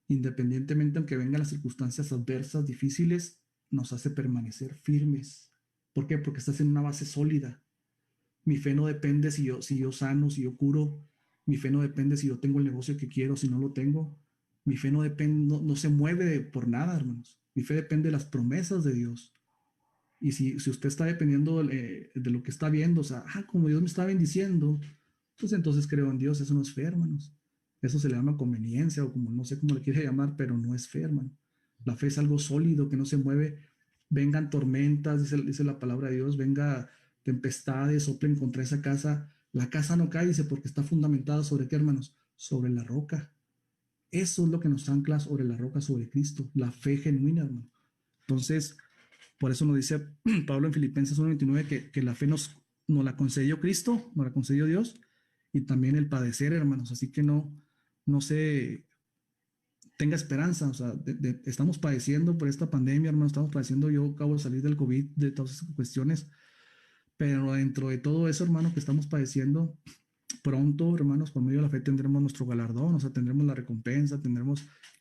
independientemente aunque vengan las circunstancias adversas, difíciles, nos hace permanecer firmes. ¿Por qué? Porque estás en una base sólida. Mi fe no depende si yo sano, si yo curo. Mi fe no depende si yo tengo el negocio que quiero, si no lo tengo. Mi fe no depende, no se mueve por nada, hermanos. Mi fe depende de las promesas de Dios. Y si usted está dependiendo de lo que está viendo, o sea, como Dios me está bendiciendo, pues entonces creo en Dios. Eso no es fe, hermanos. Eso se le llama conveniencia o como no sé cómo le quiere llamar, pero no es fe, hermano. La fe es algo sólido que no se mueve. Vengan tormentas, dice la palabra de Dios, venga tempestades, soplen contra esa casa. La casa no cae, dice, porque está fundamentada sobre qué, hermanos? Sobre la roca. Eso es lo que nos ancla sobre la roca, sobre Cristo, la fe genuina, hermano. Entonces, por eso nos dice Pablo en Filipenses 1:29 que la fe nos la concedió Cristo, nos la concedió Dios, y también el padecer, hermanos. Así que no se tenga esperanza. O sea, estamos padeciendo por esta pandemia, hermanos, estamos padeciendo. Yo acabo de salir del COVID, de todas esas cuestiones, pero dentro de todo eso, hermano, que estamos padeciendo, pronto, hermanos, por medio de la fe tendremos nuestro galardón, o sea, tendremos la recompensa,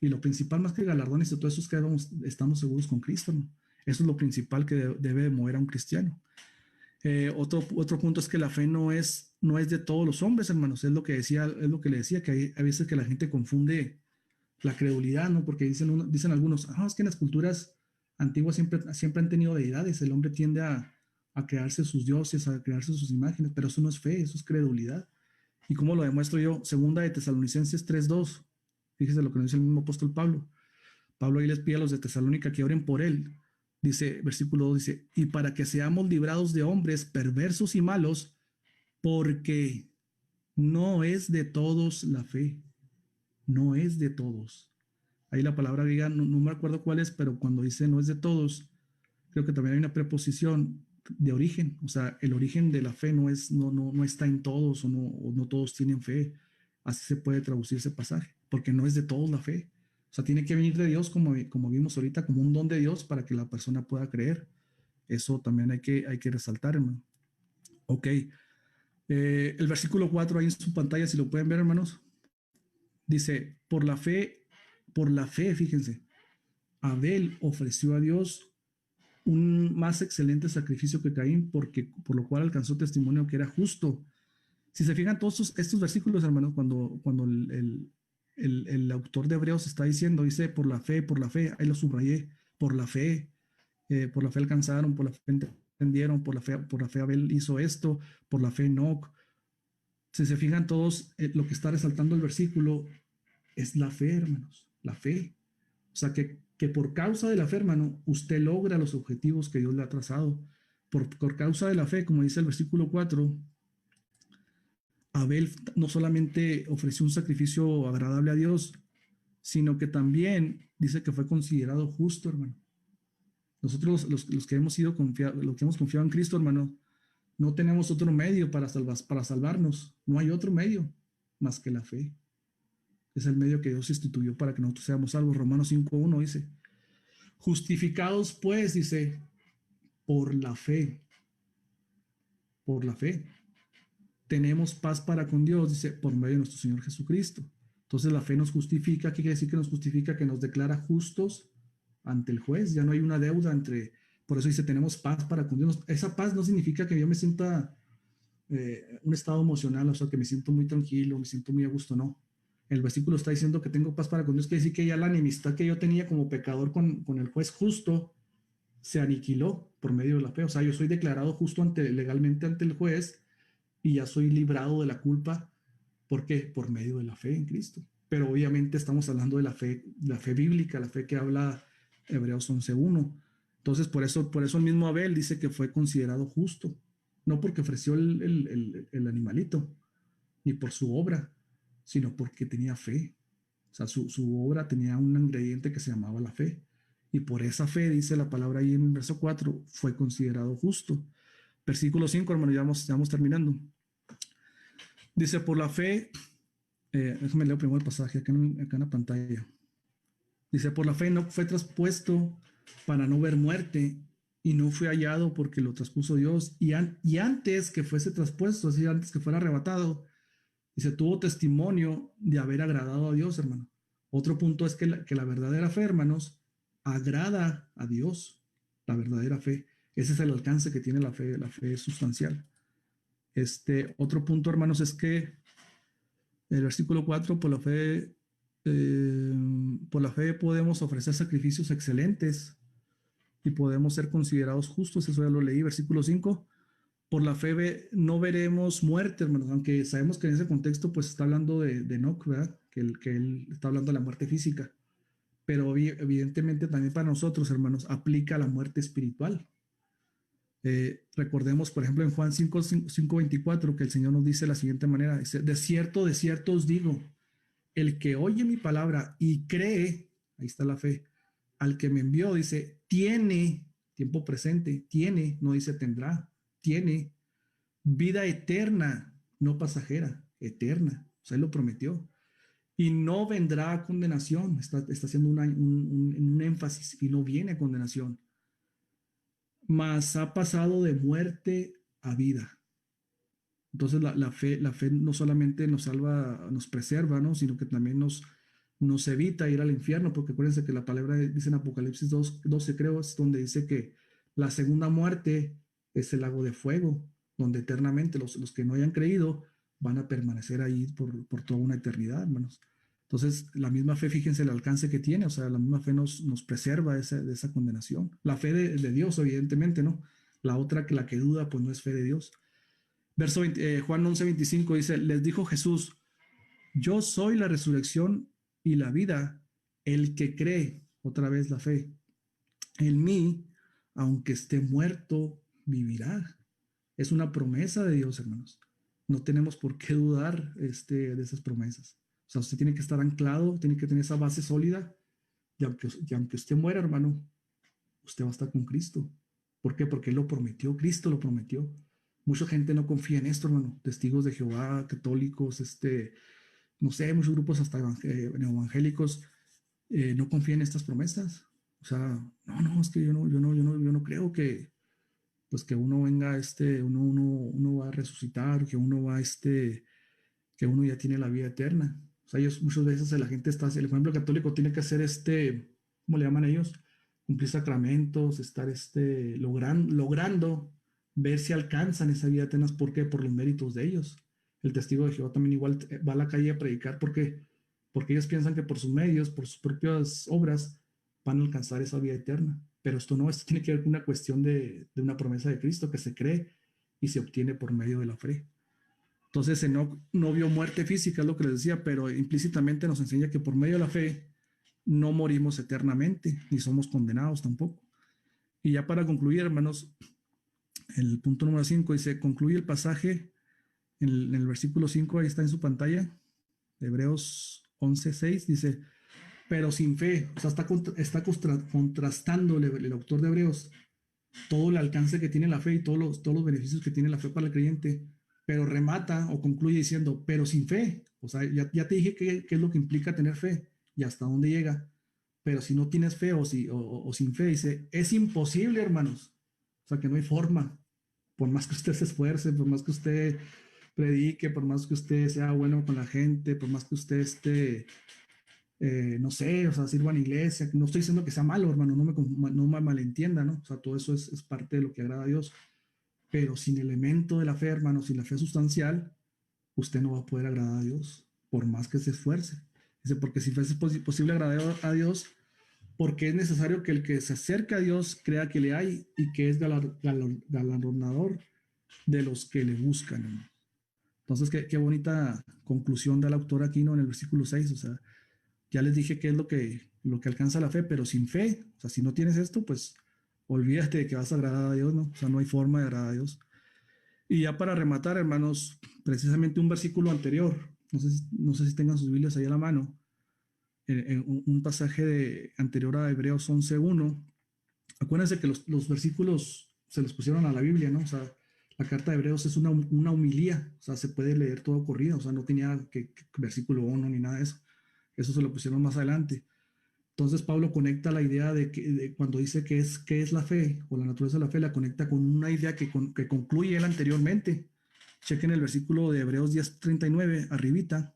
y lo principal más que galardones y todo eso es que estamos seguros con Cristo, ¿no? Eso es lo principal que debe mover a un cristiano. Otro punto es que la fe no es de todos los hombres, hermanos. Es lo que le decía, que hay veces que la gente confunde la credulidad, ¿no? Porque dicen algunos, es que en las culturas antiguas siempre han tenido deidades. El hombre tiende a crearse sus dioses, a crearse sus imágenes, pero eso no es fe, eso es credulidad. ¿Y cómo lo demuestro yo? Segunda de Tesalonicenses 3:2. Fíjese lo que nos dice el mismo apóstol Pablo. Pablo ahí les pide a los de Tesalónica que oren por él. Dice, versículo 2 dice, y para que seamos librados de hombres perversos y malos, porque no es de todos la fe, no es de todos. Ahí la palabra griega, no me acuerdo cuál es, pero cuando dice no es de todos, creo que también hay una preposición de origen. O sea, el origen de la fe no está en todos, o no todos tienen fe. Así se puede traducir ese pasaje, porque no es de todos la fe. O sea, tiene que venir de Dios, como vimos ahorita, como un don de Dios para que la persona pueda creer. Eso también hay que resaltar, hermano. Ok. El versículo 4 ahí en su pantalla, si lo pueden ver, hermanos, dice, por la fe, fíjense, Abel ofreció a Dios un más excelente sacrificio que Caín, por lo cual alcanzó testimonio que era justo. Si se fijan todos estos versículos, hermanos, cuando el autor de Hebreos está diciendo, dice, por la fe, ahí lo subrayé, por la fe alcanzaron, por la fe entendieron, por la fe Abel hizo esto, por la fe Enoc. Si se fijan todos, lo que está resaltando el versículo es la fe, hermanos, la fe. O sea, que por causa de la fe, hermano, usted logra los objetivos que Dios le ha trazado. Por causa de la fe, como dice el versículo 4, Abel no solamente ofreció un sacrificio agradable a Dios, sino que también dice que fue considerado justo, hermano. Nosotros los que hemos sido confiados, los que hemos confiado en Cristo, hermano, no tenemos otro medio para salvarnos. No hay otro medio más que la fe. Es el medio que Dios instituyó para que nosotros seamos salvos. Romanos 5:1 dice, justificados pues, dice, por la fe, por la fe. Tenemos paz para con Dios, dice, por medio de nuestro Señor Jesucristo. Entonces la fe nos justifica. ¿Qué quiere decir que nos justifica? Que nos declara justos ante el juez. Ya no hay una deuda entre, por eso dice, tenemos paz para con Dios. Esa paz no significa que yo me sienta un estado emocional, o sea, que me siento muy tranquilo, me siento muy a gusto, no. El versículo está diciendo que tengo paz para con Dios, quiere decir que ya la enemistad que yo tenía como pecador con el juez justo se aniquiló por medio de la fe. O sea, yo soy declarado justo legalmente ante el juez y ya soy librado de la culpa. ¿Por qué? Por medio de la fe en Cristo. Pero obviamente estamos hablando de la fe bíblica, la fe que habla Hebreos 11:1. Entonces, por eso el mismo Abel dice que fue considerado justo, no porque ofreció el animalito, ni por su obra, sino porque tenía fe. O sea, su obra tenía un ingrediente que se llamaba la fe. Y por esa fe, dice la palabra ahí en el verso 4, fue considerado justo. Versículo 5, hermano, ya vamos terminando. Dice, por la fe, déjame leer primero el pasaje acá en la pantalla. Dice, por la fe no fue traspuesto para no ver muerte y no fue hallado porque lo traspuso Dios. Y antes que fuese traspuesto, así antes que fuera arrebatado, dice, tuvo testimonio de haber agradado a Dios, hermano. Otro punto es que la verdadera fe, hermanos, agrada a Dios, la verdadera fe. Ese es el alcance que tiene la fe sustancial. Otro punto, hermanos, es que el versículo 4, por la fe podemos ofrecer sacrificios excelentes y podemos ser considerados justos. Eso ya lo leí. Versículo 5, por la fe no veremos muerte, hermanos, aunque sabemos que en ese contexto pues está hablando de Enoc, ¿verdad? Que él está hablando de la muerte física, pero evidentemente también para nosotros, hermanos, aplica la muerte espiritual. Recordemos, por ejemplo, en Juan 5:24, que el Señor nos dice de la siguiente manera, dice, de cierto os digo, el que oye mi palabra y cree, ahí está la fe, al que me envió, dice, tiene, tiempo presente, tiene, no dice tendrá, tiene vida eterna, no pasajera, eterna, o sea, él lo prometió, y no vendrá a condenación, está haciendo un énfasis, y no viene a condenación, mas ha pasado de muerte a vida. Entonces la fe no solamente nos salva, nos preserva, ¿no? Sino que también nos evita ir al infierno, porque acuérdense que la palabra dice en Apocalipsis 12, creo, es donde dice que la segunda muerte es el lago de fuego, donde eternamente los que no hayan creído van a permanecer ahí por toda una eternidad, hermanos. Entonces, la misma fe, fíjense el alcance que tiene, o sea, la misma fe nos preserva de esa condenación. La fe de Dios, evidentemente, ¿no? La otra, la que duda, pues no es fe de Dios. Verso Juan 11:25 dice, les dijo Jesús, yo soy la resurrección y la vida. El que cree, otra vez la fe, en mí, aunque esté muerto, vivirá. Es una promesa de Dios, hermanos. No tenemos por qué dudar de esas promesas. O sea, usted tiene que estar anclado, tiene que tener esa base sólida. Y aunque usted muera, hermano, usted va a estar con Cristo. ¿Por qué? Porque Él lo prometió, Cristo lo prometió. Mucha gente no confía en esto, hermano. Testigos de Jehová, católicos, no sé, muchos grupos hasta evangélicos no confía en estas promesas. O sea, no, es que yo no creo que, pues que uno venga, uno va a resucitar, que uno va, que uno ya tiene la vida eterna. O sea, muchas veces la gente está, el ejemplo católico tiene que hacer ¿cómo le llaman ellos? Cumplir sacramentos, estar, logrando ver si alcanzan esa vida eterna. ¿Por qué? Por los méritos de ellos. El testigo de Jehová también igual va a la calle a predicar porque ellos piensan que por sus medios, por sus propias obras, van a alcanzar esa vida eterna. Pero esto no, esto tiene que ver con una cuestión de una promesa de Cristo que se cree y se obtiene por medio de la fe. Entonces Enoc no vio muerte física, es lo que les decía, pero implícitamente nos enseña que por medio de la fe no morimos eternamente, ni somos condenados tampoco. Y ya para concluir, hermanos, el punto número 5 dice, concluye el pasaje en el versículo 5, ahí está en su pantalla, Hebreos 11:6, dice, pero sin fe, o sea, está contrastando el autor de Hebreos todo el alcance que tiene la fe y todos los beneficios que tiene la fe para el creyente, pero remata o concluye diciendo, pero sin fe. O sea, ya te dije qué es lo que implica tener fe y hasta dónde llega. Pero si no tienes fe o sin fe, dice, es imposible, hermanos. O sea, que no hay forma. Por más que usted se esfuerce, por más que usted predique, por más que usted sea bueno con la gente, por más que usted no sé, o sea, sirva en iglesia, no estoy diciendo que sea malo, hermano, no me malentienda, ¿no? O sea, todo eso es parte de lo que agrada a Dios, pero sin elemento de la fe, hermano, sin la fe sustancial, usted no va a poder agradar a Dios, por más que se esfuerce. Dice, porque si fuese posible agradar a Dios, porque es necesario que el que se acerca a Dios crea que le hay y que es galardonador de los que le buscan, hermano. Entonces, qué bonita conclusión da el autor aquí, ¿no? En el versículo 6, o sea, ya les dije qué es lo que alcanza la fe, pero sin fe, o sea, si no tienes esto, pues olvídate de que vas a agradar a Dios, ¿no? O sea, no hay forma de agradar a Dios. Y ya para rematar, hermanos, precisamente un versículo anterior, no sé si tengan sus Biblias ahí a la mano, en un pasaje anterior a Hebreos 11:1. Acuérdense que los versículos se los pusieron a la Biblia, ¿no? O sea, la carta de Hebreos es una homilía, o sea, se puede leer todo corrido, o sea, no tenía que versículo 1 ni nada de eso. Eso se lo pusieron más adelante. Entonces Pablo conecta la idea de cuando dice que es la fe o la naturaleza de la fe, la conecta con una idea que concluye él anteriormente. Chequen el versículo de Hebreos 10:39, arribita.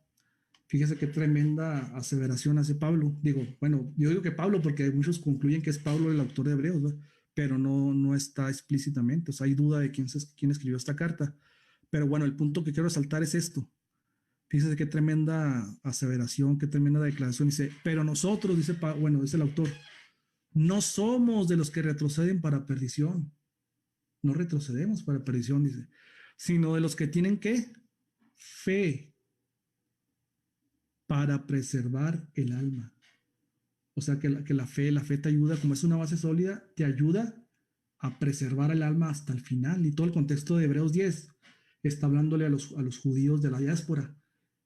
Fíjese qué tremenda aseveración hace Pablo. Digo, bueno, yo digo que Pablo porque muchos concluyen que es Pablo el autor de Hebreos, ¿no? Pero no está explícitamente. O sea, hay duda de quién escribió esta carta. Pero bueno, el punto que quiero resaltar es esto. Fíjese qué tremenda aseveración, qué tremenda declaración. Dice, pero nosotros, dice el autor, no somos de los que retroceden para perdición. No retrocedemos para perdición, dice, sino de los que tienen ¿qué? Fe para preservar el alma. O sea que la fe te ayuda, como es una base sólida, te ayuda a preservar el alma hasta el final. Y todo el contexto de Hebreos 10 está hablándole a los judíos de la diáspora.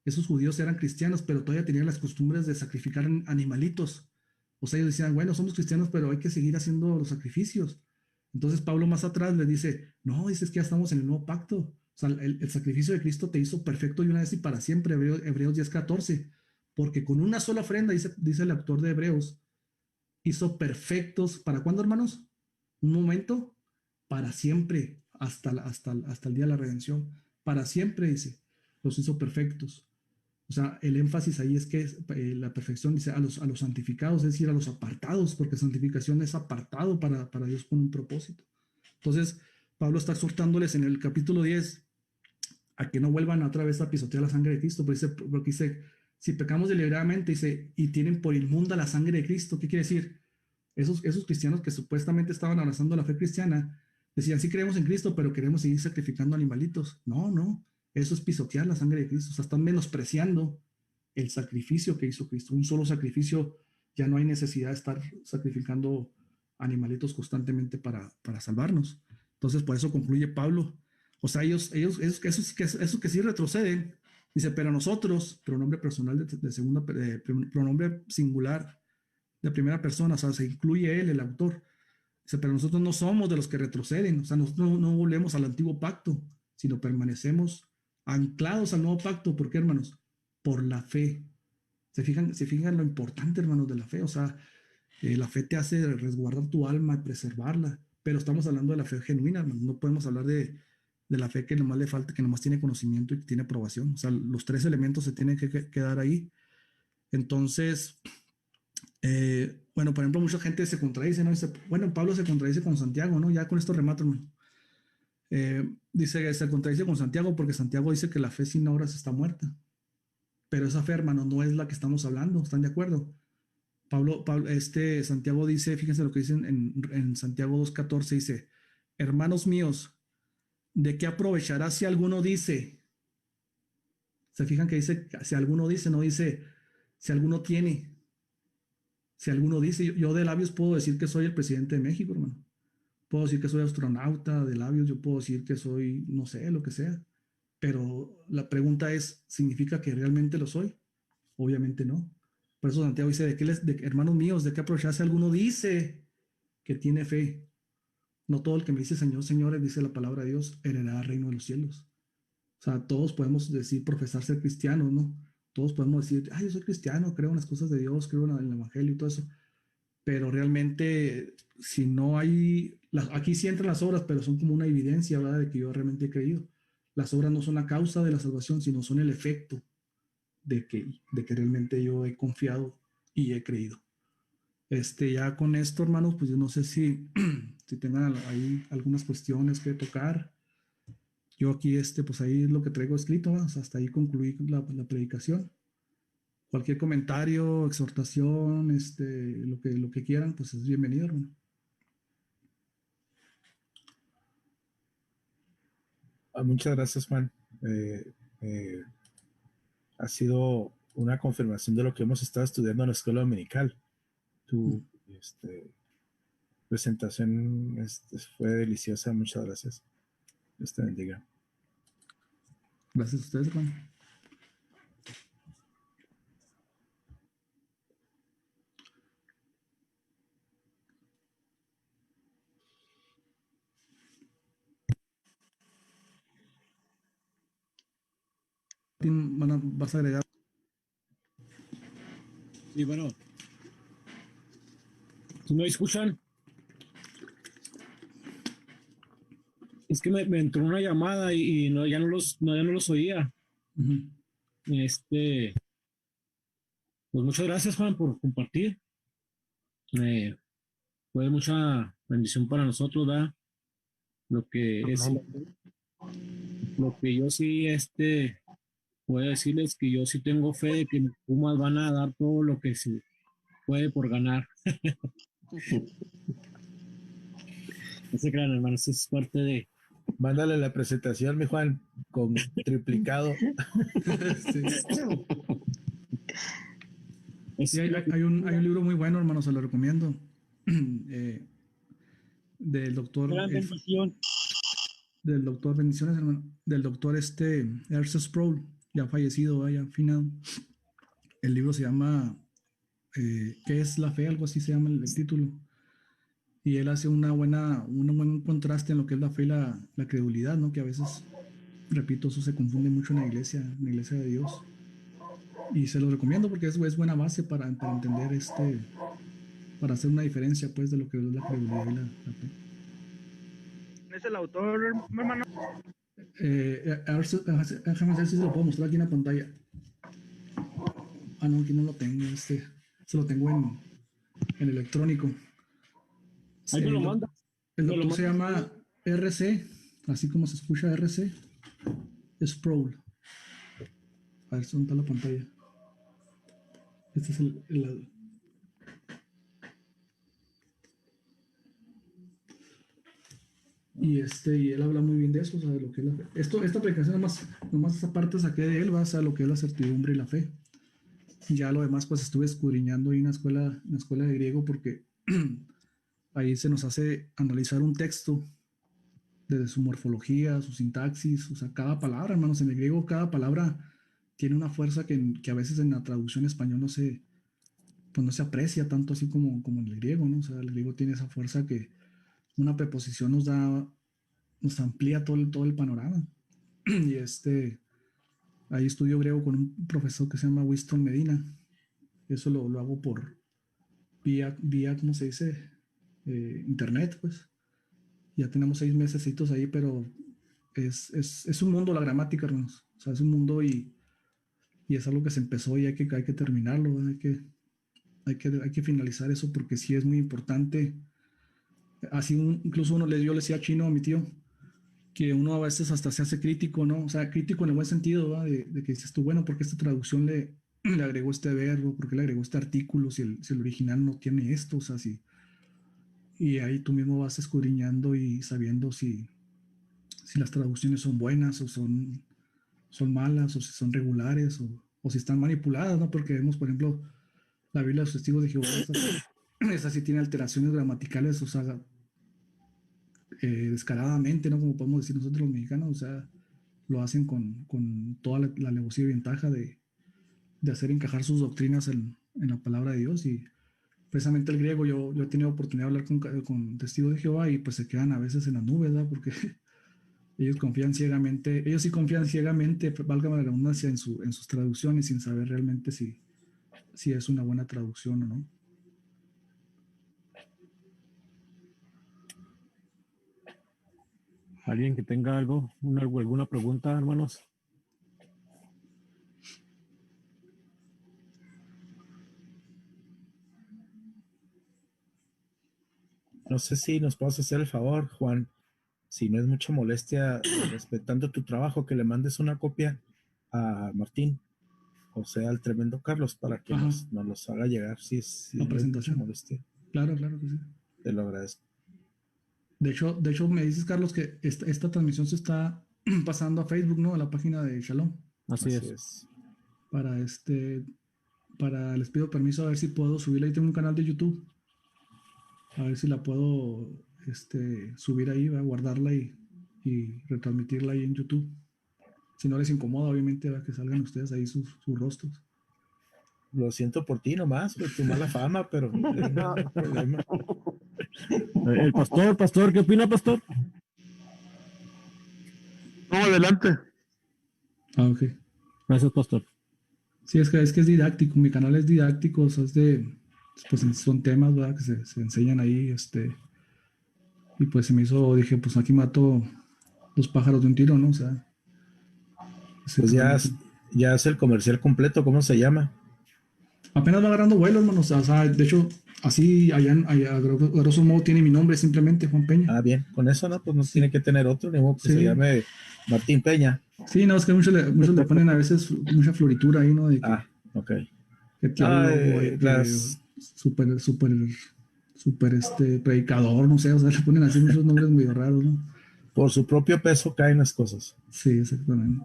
Esos judíos eran cristianos, pero todavía tenían las costumbres de sacrificar animalitos. O sea, ellos decían, bueno, somos cristianos, pero hay que seguir haciendo los sacrificios. Entonces Pablo más atrás les dice, no, dices que ya estamos en el nuevo pacto. O sea, el sacrificio de Cristo te hizo perfecto y una vez y para siempre, Hebreos 10:14. Porque con una sola ofrenda, dice el autor de Hebreos, hizo perfectos. ¿Para cuándo, hermanos? Un momento, para siempre, hasta el día de la redención. Para siempre, dice, los hizo perfectos. O sea, el énfasis ahí es que la perfección dice a los santificados, es decir, a los apartados, porque santificación es apartado para Dios con un propósito. Entonces, Pablo está exhortándoles en el capítulo 10 a que no vuelvan otra vez a pisotear la sangre de Cristo, porque dice, si pecamos deliberadamente, dice, y tienen por inmunda la sangre de Cristo, ¿qué quiere decir? Esos cristianos que supuestamente estaban abrazando la fe cristiana, decían, sí creemos en Cristo, pero queremos seguir sacrificando animalitos. No, eso es pisotear la sangre de Cristo, o sea, están menospreciando el sacrificio que hizo Cristo. Un solo sacrificio, ya no hay necesidad de estar sacrificando animalitos constantemente para salvarnos. Entonces, por eso concluye Pablo. O sea, esos que sí retroceden, dice, pero nosotros, pronombre personal pronombre singular de primera persona, o sea, se incluye él, el autor. Dice, pero nosotros no somos de los que retroceden, o sea, nosotros no volvemos al antiguo pacto, sino permanecemos anclados al nuevo pacto. ¿Por qué, hermanos? Por la fe. Se fijan lo importante, hermanos, de la fe. O sea, la fe te hace resguardar tu alma y preservarla. Pero estamos hablando de la fe genuina, hermanos. No podemos hablar de la fe que nomás le falta, que nomás tiene conocimiento y que tiene aprobación. O sea, los tres elementos se tienen que quedar ahí. Entonces, bueno, por ejemplo, mucha gente se contradice, ¿no? Dice, bueno, Pablo se contradice con Santiago, ¿no? Ya con esto remato, hermano. Dice que se contradice con Santiago porque Santiago dice que la fe sin obras está muerta. Pero esa fe, hermano, no es la que estamos hablando. ¿Están de acuerdo? Santiago dice, fíjense lo que dice en Santiago 2:14, dice, hermanos míos, ¿de qué aprovechará si alguno dice? Se fijan que dice, si alguno dice, no dice, si alguno tiene. Si alguno dice, yo de labios puedo decir que soy el presidente de México, hermano. Puedo decir que soy astronauta de labios, yo puedo decir que soy, no sé, lo que sea. Pero la pregunta es, ¿significa que realmente lo soy? Obviamente no. Por eso Santiago dice, hermanos míos, ¿de qué aprovecharse alguno dice que tiene fe? No todo el que me dice Señor, Señor, dice la palabra de Dios, heredará el reino de los cielos. O sea, todos podemos decir, profesar ser cristianos, ¿no? Todos podemos decir, yo soy cristiano, creo en las cosas de Dios, creo en el Evangelio y todo eso. Pero realmente, si no hay, aquí sí entran las obras, pero son como una evidencia, ¿verdad?, de que yo realmente he creído. Las obras no son la causa de la salvación, sino son el efecto de que realmente yo he confiado y he creído. Ya con esto, hermanos, pues yo no sé si tengan ahí algunas cuestiones que tocar. Yo aquí, pues ahí es lo que traigo escrito, ¿va? O sea, hasta ahí concluí la predicación. Cualquier comentario, exhortación, lo que quieran, pues es bienvenido, hermano. Muchas gracias, Juan. Ha sido una confirmación de lo que hemos estado estudiando en la escuela dominical. Tu presentación fue deliciosa. Muchas gracias. Dios te bendiga. Gracias a ustedes, hermano. ¿Vas a agregar? Sí, bueno. ¿Sí me escuchan? Es que me entró una llamada y no, ya no los oía. Uh-huh. Pues muchas gracias, Juan, por compartir. Fue mucha bendición para nosotros, ¿verdad? Lo que es, lo que yo sí, voy a decirles que yo sí tengo fe de que mis Pumas van a dar todo lo que se puede por ganar. No se crean, hermanos, es parte de. Mándale la presentación, mi Juan, con triplicado. Sí. Sí, hay un libro muy bueno, hermano, se lo recomiendo. Del doctor. Del doctor, bendiciones, hermano. Del doctor Erso Sproul, ya fallecido, vaya, final. El libro se llama ¿Qué es la fe? Algo así se llama el título. Y él hace un buen contraste en lo que es la fe y la credulidad, ¿no? Que a veces, repito, eso se confunde mucho en la iglesia de Dios. Y se lo recomiendo porque es buena base para entender para hacer una diferencia, pues, de lo que es la credulidad y la fe. ¿Es el autor, hermano? Déjame ver si se lo puedo mostrar aquí en la pantalla. No, aquí no lo tengo. Se lo tengo en electrónico. Ahí me lo manda. El doctor se llama RC, así como se escucha RC. Sproul. A ver si está la pantalla. Este es el y él habla muy bien de eso, o sea, de lo que es la fe. Esta aplicación nomás esa parte saqué de él, va a ser lo que es la certidumbre y la fe. Ya lo demás, pues estuve escudriñando ahí en la escuela de griego porque ahí se nos hace analizar un texto desde su morfología, su sintaxis, o sea, cada palabra, hermanos, en el griego cada palabra tiene una fuerza que a veces en la traducción español no se aprecia tanto así como en el griego, ¿no? O sea, el griego tiene esa fuerza que una preposición nos amplía todo el panorama. Y ahí estudio griego con un profesor que se llama Winston Medina. eso lo hago por vía, ¿cómo se dice? Internet, pues. Ya tenemos 6 mesecitos ahí, pero es un mundo la gramática, hermanos. O sea, es un mundo y es algo que se empezó y hay que terminarlo, ¿verdad? Hay que finalizar eso porque sí es muy importante. Así incluso yo le decía chino a mi tío que uno a veces hasta se hace crítico, ¿no? O sea, crítico en el buen sentido, ¿verdad? De que dices tú, bueno, ¿por qué esta traducción le agregó este verbo? ¿Por qué le agregó este artículo si el original no tiene esto? O sea, y ahí tú mismo vas escudriñando y sabiendo si las traducciones son buenas o son malas o si son regulares o si están manipuladas, ¿no? Porque vemos, por ejemplo, la Biblia de los Testigos de Jehová, esa sí tiene alteraciones gramaticales, o sea, descaradamente, ¿no? Como podemos decir nosotros los mexicanos, o sea, lo hacen con toda la alevosía y ventaja de hacer encajar sus doctrinas en la palabra de Dios. Y precisamente el griego, yo he tenido oportunidad de hablar con testigos de Jehová y pues se quedan a veces en las nubes, ¿verdad? Porque ellos confían ciegamente, ellos sí confían ciegamente, valga la redundancia, en sus traducciones sin saber realmente si es una buena traducción o no. ¿Alguien que tenga alguna pregunta, hermanos? No sé si nos puedes hacer el favor, Juan, si no es mucha molestia, respetando tu trabajo, que le mandes una copia a Martín, o sea, al tremendo Carlos, para que Ajá. nos los haga llegar, si La no es mucha presentación. molestia. Claro que sí. Te lo agradezco. De hecho, me dices, Carlos, que esta transmisión se está pasando a Facebook, ¿no? A la página de Shalom. Así es. Para les pido permiso a ver si puedo subirla. Ahí tengo un canal de YouTube. A ver si la puedo subir ahí, ¿va? Guardarla y retransmitirla ahí en YouTube. Si no les incomoda, obviamente, va, que salgan ustedes ahí sus rostros. Lo siento por ti nomás, por tu mala fama, pero no hay problema. El pastor, ¿qué opina, pastor? No, adelante. Ah, ok. Gracias, pastor. Sí, es que es didáctico. Mi canal es didáctico, o sea, pues son temas, ¿verdad? Que se enseñan ahí, y pues se me hizo, dije, pues aquí mato 2 pájaros de un tiro, ¿no? O sea, Pues ya es el comercial completo, ¿cómo se llama? apenas va agarrando vuelo, hermano. O sea, de hecho, así allá, a grosso modo tiene mi nombre, simplemente Juan Peña. Ah, bien, con eso no, pues no Sí. tiene que tener otro, ni modo que Sí. se llame Martín Peña. Sí, no, es que muchos le ponen a veces mucha floritura ahí, ¿no? De que, Ok. que teólogo, súper predicador, no sé, o sea, le ponen así muchos nombres medio raros, ¿no? Por su propio peso caen las cosas. Sí, exactamente.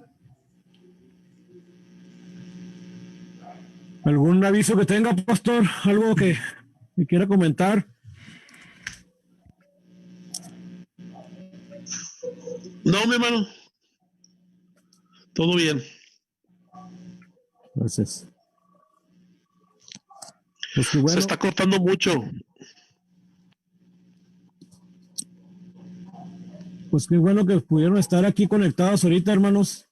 ¿Algún aviso que tenga, pastor? ¿Algo que quiera comentar? No, mi hermano. Todo bien. Gracias. Pues qué bueno. Se está cortando mucho. Pues qué bueno que pudieron estar aquí conectados ahorita, hermanos.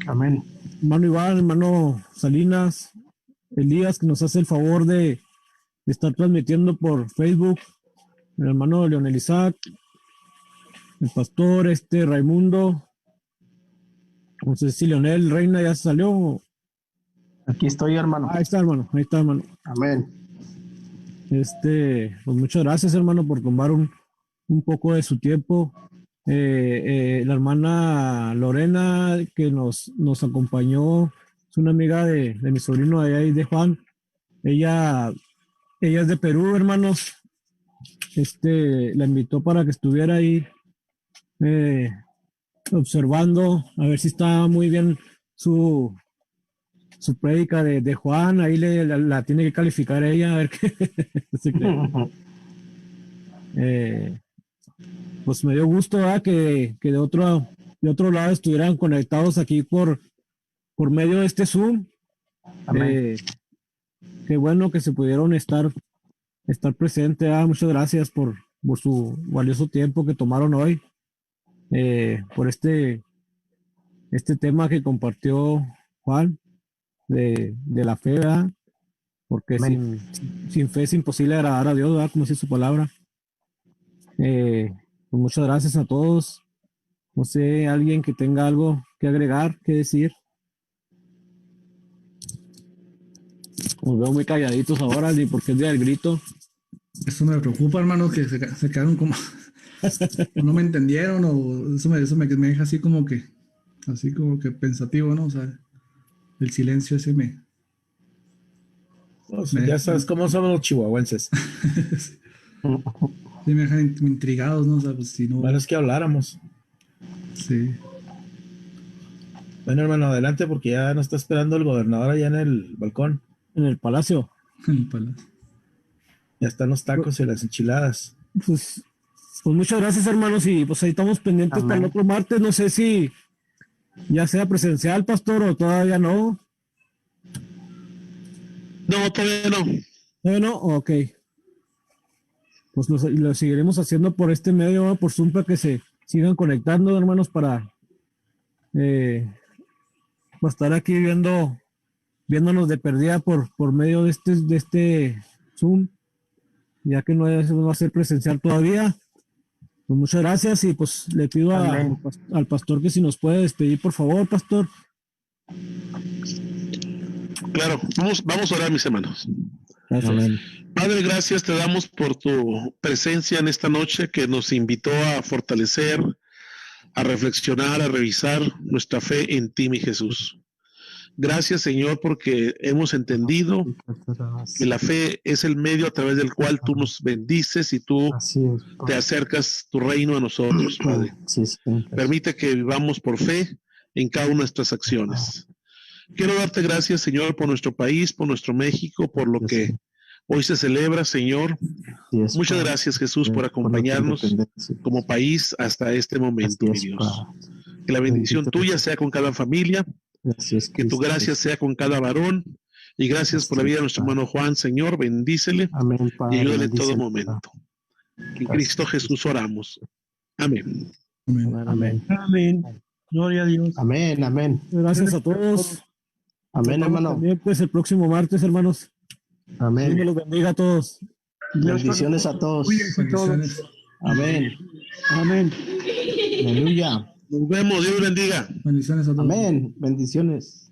Amén. Hermano Iván, hermano Salinas, Elías, que nos hace el favor de estar transmitiendo por Facebook, el hermano Leonel Isaac, el pastor Raimundo, no sé si Leonel Reina ya salió. Aquí estoy, hermano. Ahí está, hermano. Amén. Pues muchas gracias, hermano, por tomar un poco de su tiempo. La hermana Lorena, que nos acompañó, es una amiga de mi sobrino de ahí, de Juan. Ella es de Perú, hermanos. La invitó para que estuviera ahí observando, a ver si está muy bien su prédica de Juan. Ahí la tiene que calificar ella, a ver qué se cree. Pues me dio gusto, ¿verdad? Que de otro lado estuvieran conectados aquí por medio de este Zoom. Qué bueno que se pudieron estar presentes. Muchas gracias por su valioso tiempo que tomaron hoy, por este tema que compartió Juan de la fe, ¿verdad? porque Amén. sin fe es imposible agradar a Dios, ¿verdad? Como dice su palabra. Pues muchas gracias a todos. No sé, alguien que tenga algo que agregar, que decir. Nos veo muy calladitos ahora, ni porque es día del grito. Eso me preocupa, hermano, que se quedaron como. O no me entendieron, o me deja así como que pensativo, ¿no? O sea, el silencio ese me. No, ya sabes cómo somos los chihuahuenses. Sí, me dejan intrigados, ¿no? O sea, pues si no. Bueno, es que habláramos. Sí. Bueno, hermano, adelante porque ya nos está esperando el gobernador allá en el balcón. En el palacio. El palacio. Ya están los tacos y las enchiladas. Pues muchas gracias, hermanos, y pues ahí estamos pendientes Amén. para el otro martes. No sé si ya sea presencial, pastor, o todavía no. No, todavía no. Bueno, ok. Pues lo seguiremos haciendo por este medio, ¿no? Por Zoom, para que se sigan conectando, hermanos, para estar aquí viéndonos de perdida por medio de este Zoom, ya que no va a ser presencial todavía. Pues muchas gracias y pues le pido Amén. al pastor que si nos puede despedir, por favor, pastor. Claro, vamos a orar, mis hermanos. Gracias. Amén. Padre, gracias te damos por tu presencia en esta noche que nos invitó a fortalecer, a reflexionar, a revisar nuestra fe en ti, mi Jesús. Gracias, Señor, porque hemos entendido que la fe es el medio a través del cual tú nos bendices y tú Así es. te acercas tu reino a nosotros, Padre. Sí, sí. Permite que vivamos por fe en cada una de nuestras acciones. Quiero darte gracias, Señor, por nuestro país, por nuestro México, por lo que hoy se celebra, Señor. Muchas gracias, Jesús, por acompañarnos como país hasta este momento, mi Dios. Que la bendición tuya sea con cada familia, que tu gracia sea con cada varón, y gracias por la vida de nuestro hermano Juan, Señor, bendícele Amén, y ayúdale en todo momento. En Cristo Jesús oramos. Amén. Amén. Amén. Amén. Gloria a Dios. Amén, amén. Gracias a todos. Amén, Estamos hermano. pendientes el próximo martes, hermanos. Dios me Amén. los bendiga a todos. Bendiciones a todos. Cuídense todos. Bendiciones. Amén. Amén. Aleluya. Nos vemos, Dios bendiga. Bendiciones a todos. Amén. Bendiciones.